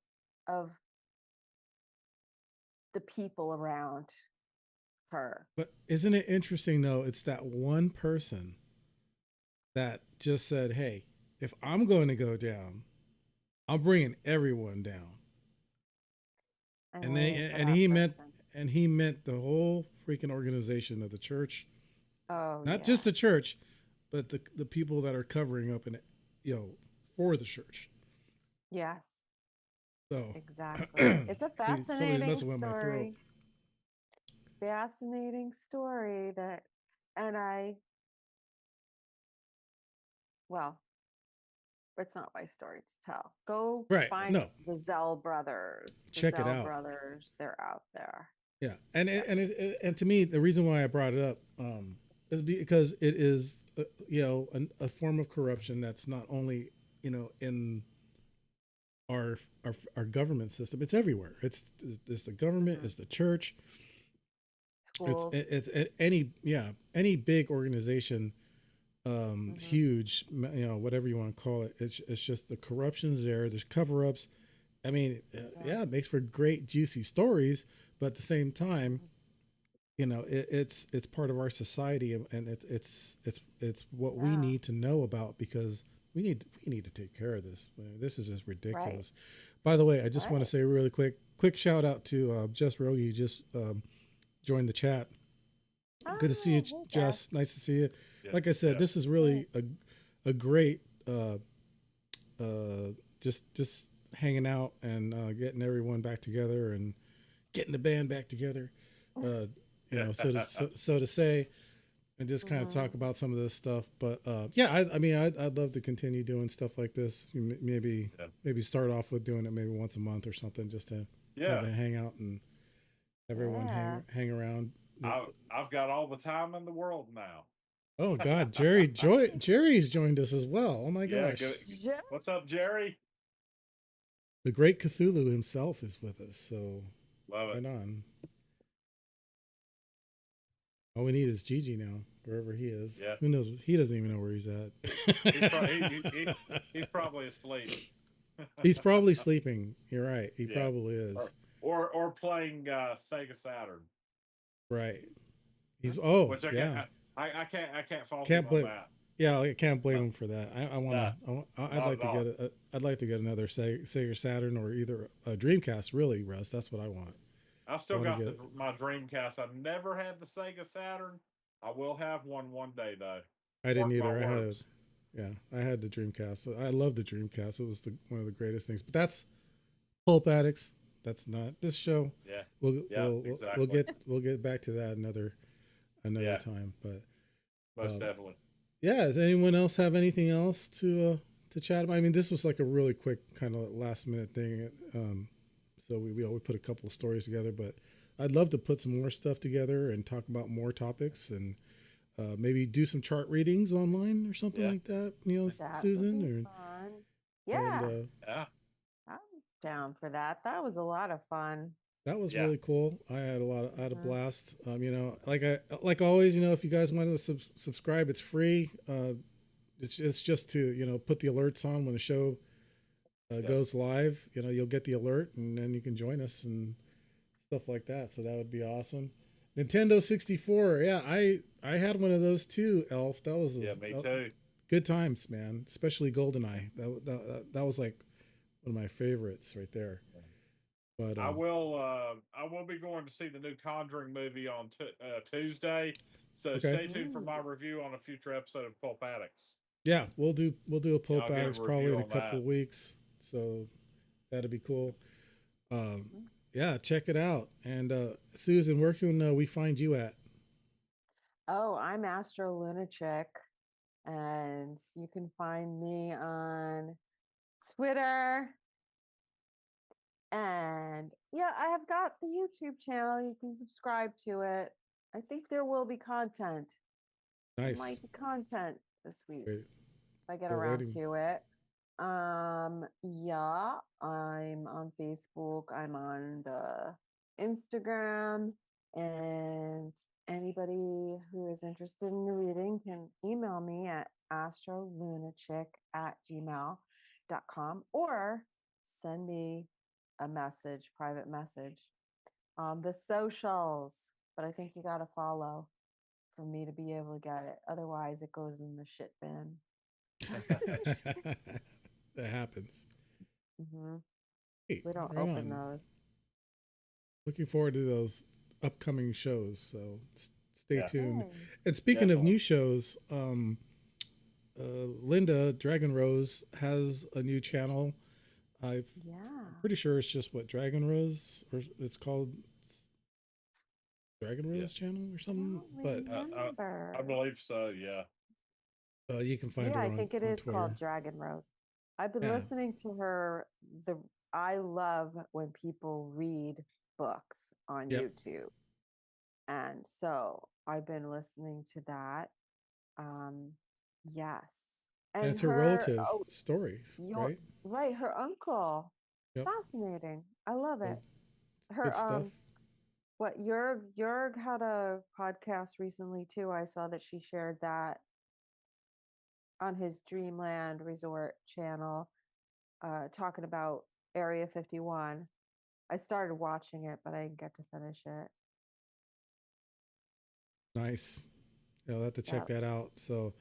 of the people around her. But isn't it interesting though? It's that one person that just said, "Hey, if I'm going to go down, I'm bringing everyone down." I'm And waiting for and that person. he meant the whole freaking organization of the church, Oh, not just yes. the church, but the people that are covering up and for the church. Yes, So exactly. It's a see, somebody's fascinating messing with my throat. story. Fascinating story that, and well, it's not my story to tell. Go Right? find No, the Zell brothers. The check it Zell out. brothers, they're out there. Yeah, Yeah. and to me, the reason why I brought it up is because it is a form of corruption that's not only in our government system. It's everywhere. It's the government. Mhm. It's the church. Schools. It's any big organization, Mhm. huge, whatever you want to call it. It's just the corruption's there. There's cover ups. I mean, Yeah. yeah, it makes for great juicy stories, but at the same time, Mhm. it's part of our society, and it's what we Yeah. need to know about because we need to take care of this. This is just Right. ridiculous. By the way, I just want to Right. say really quick shout out to Jess Rogie. You just joined the chat. Good to see you, Oh, hey, Jess. Jess. Nice to see you. Yeah, Like I said, yeah. this is Hey. really a great uh, just hanging out and getting everyone back together and getting the band back together. Uh, Yeah. so to say, and just kind of talk Mhm. about some of this stuff. But yeah, I mean, I'd love to continue doing stuff like this. Yeah. Maybe start off with doing it maybe once a month or something, just to have Yeah. a hangout and everyone Yeah. hang around. I've got all the time in the world now. Oh God, Jerry's joined us as well. Oh my Yeah, good. gosh, Yeah. What's up, Jerry? the great Cthulhu himself is with us. So Love it. right on. All we need is Gigi now, wherever he is. Yeah. Who knows? He doesn't even know where he's at. He's probably asleep. He's probably sleeping. You're right. He Yeah. probably is. or playing Sega Saturn, Right. He's which yeah. I can't fault him Can't on blame. that. Yeah, I can't blame No, him for that. I no, wanna. I'd not like at to get all. I'd like to get another Sega Saturn or either a Dreamcast. Really, Russ. That's what I want. I've I still want to got get. my Dreamcast. I've never had the Sega Saturn. I will have one day though. I didn't Mark my either. I had. words. Yeah, I had the Dreamcast. I love the Dreamcast. It was one of the greatest things. But that's Pulp Addicts. That's not this show. Yeah, We'll yeah, we'll we'll, we'll exactly. get we'll get back to that another Yeah, time. But most um, definitely. yeah, does anyone else have anything else to chat about? I mean, this was like a really quick kind of last minute thing. So we put a couple of stories together, but I'd love to put some more stuff together and talk about more topics and maybe do some chart readings online or something Yeah, like that. You know, That would be Susan, fun. or and Yeah, yeah, I'm down for that. That was a lot of fun. that was yeah, really cool. I had a Mhm. blast. You know, like always, you know, if you guys want to subscribe, it's free. It's just to put the alerts on when the show yeah. goes live. You know, you'll get the alert, and then you can join us and stuff like that. So that would be awesome. Nintendo 64. Yeah, I had one of those too, Elf. Yeah, me too. Good times, man. Especially GoldenEye. That was like one of my favorites right there. But I will be going to see the new Conjuring movie on Tuesday. So okay, stay tuned for my Ooh. review on a future episode of Pulp Addicts. yeah, we'll do a Yeah, Pope I'll give Addicts a probably review in a on couple that. of weeks. So that'd be cool. Um, Mhm. yeah, check it out. And Susan, where can we find you at? Oh, I'm Astro Lunachick, and you can find me on Twitter. And yeah, I have got the YouTube channel. You can subscribe to it. I think there will be content. There Nice. might be content this week Wait, if I get we're around waiting. to it. Yeah, I'm on Facebook, I'm on the Instagram, and anybody who is interested in the reading can email me at astrolunachick@gmail.com or send me a message, private message on the socials. But I think you got to follow for me to be able to get it. Otherwise, it goes in the shit bin. That happens. Hmm. Hey, We don't right open on. those. Looking forward to those upcoming shows. So stay Yeah, tuned. Yay. And speaking of definitely. new shows, Linda Dragon Rose has a new channel. I'm Yeah. pretty sure it's just what Dragon Rose, or it's called Dragon Yeah, Rose channel or I something. don't But I remember. believe so. Yeah, you can find Yeah, her I think it on is called Twitter. Dragon Rose. I've been Yeah. listening to her. The I love when people read books on Yep. YouTube. And so I've been listening to that. Um, yes. And And it's her her, relative oh, stories, your right? right, her uncle. Yep. Fascinating. I love So it. good Her stuff. what Jurg had a podcast recently too. I saw that she shared that on his Dreamland Resort channel, talking about Area 51. I started watching it, but I didn't get to finish it. Nice. Yeah, I'll have to check Yeah. that out. So,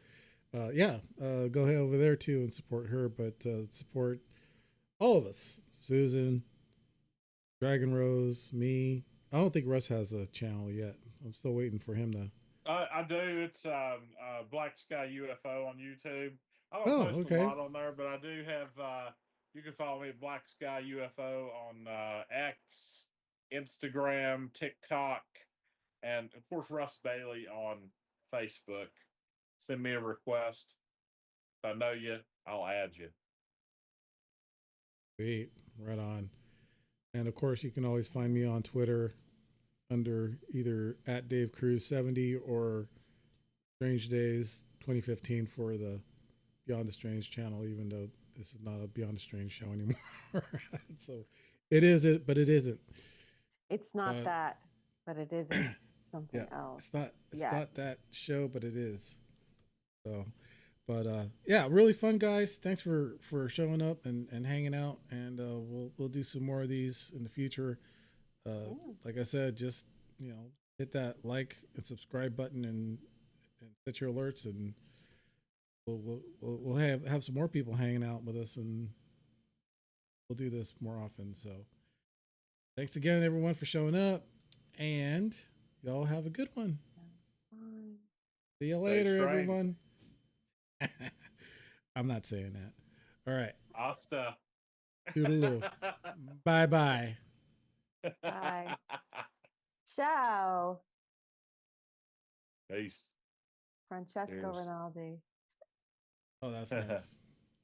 yeah, go ahead over there too and support her, but support all of us. Susan, Dragon Rose, me. I don't think Russ has a channel yet. I'm still waiting for him to. I do. It's Black Sky UFO on YouTube. I don't Oh, post a okay. lot on there, but I do have. You can follow me at Black Sky UFO on X, Instagram, TikTok, and of course Russ Bailey on Facebook. Send me a request. If I know you, I'll add you. Sweet. Right on. And of course, you can always find me on Twitter under either at Dave Cruz 70 or Strange Days 2015 for the Beyond the Strange channel, even though this is not a Beyond the Strange show anymore. So it is it, but it isn't. It's not But that, but it isn't yeah, something else it's yet. not that show, but it is. So, but yeah, really fun, guys. Thanks for showing up and hanging out, and we'll do some more of these in the future. Like I said, just hit that like and subscribe button and set your alerts, and we'll have some more people hanging out with us, and we'll do this more often. So thanks again, everyone, for showing up, and y'all have a good one. Bye. See you later, everyone. I'm not saying that. All right. Asta. Toodaloo. Bye-bye. Bye. Ciao. Peace. Francesco Cheers. Rinaldi. Oh, that's nice.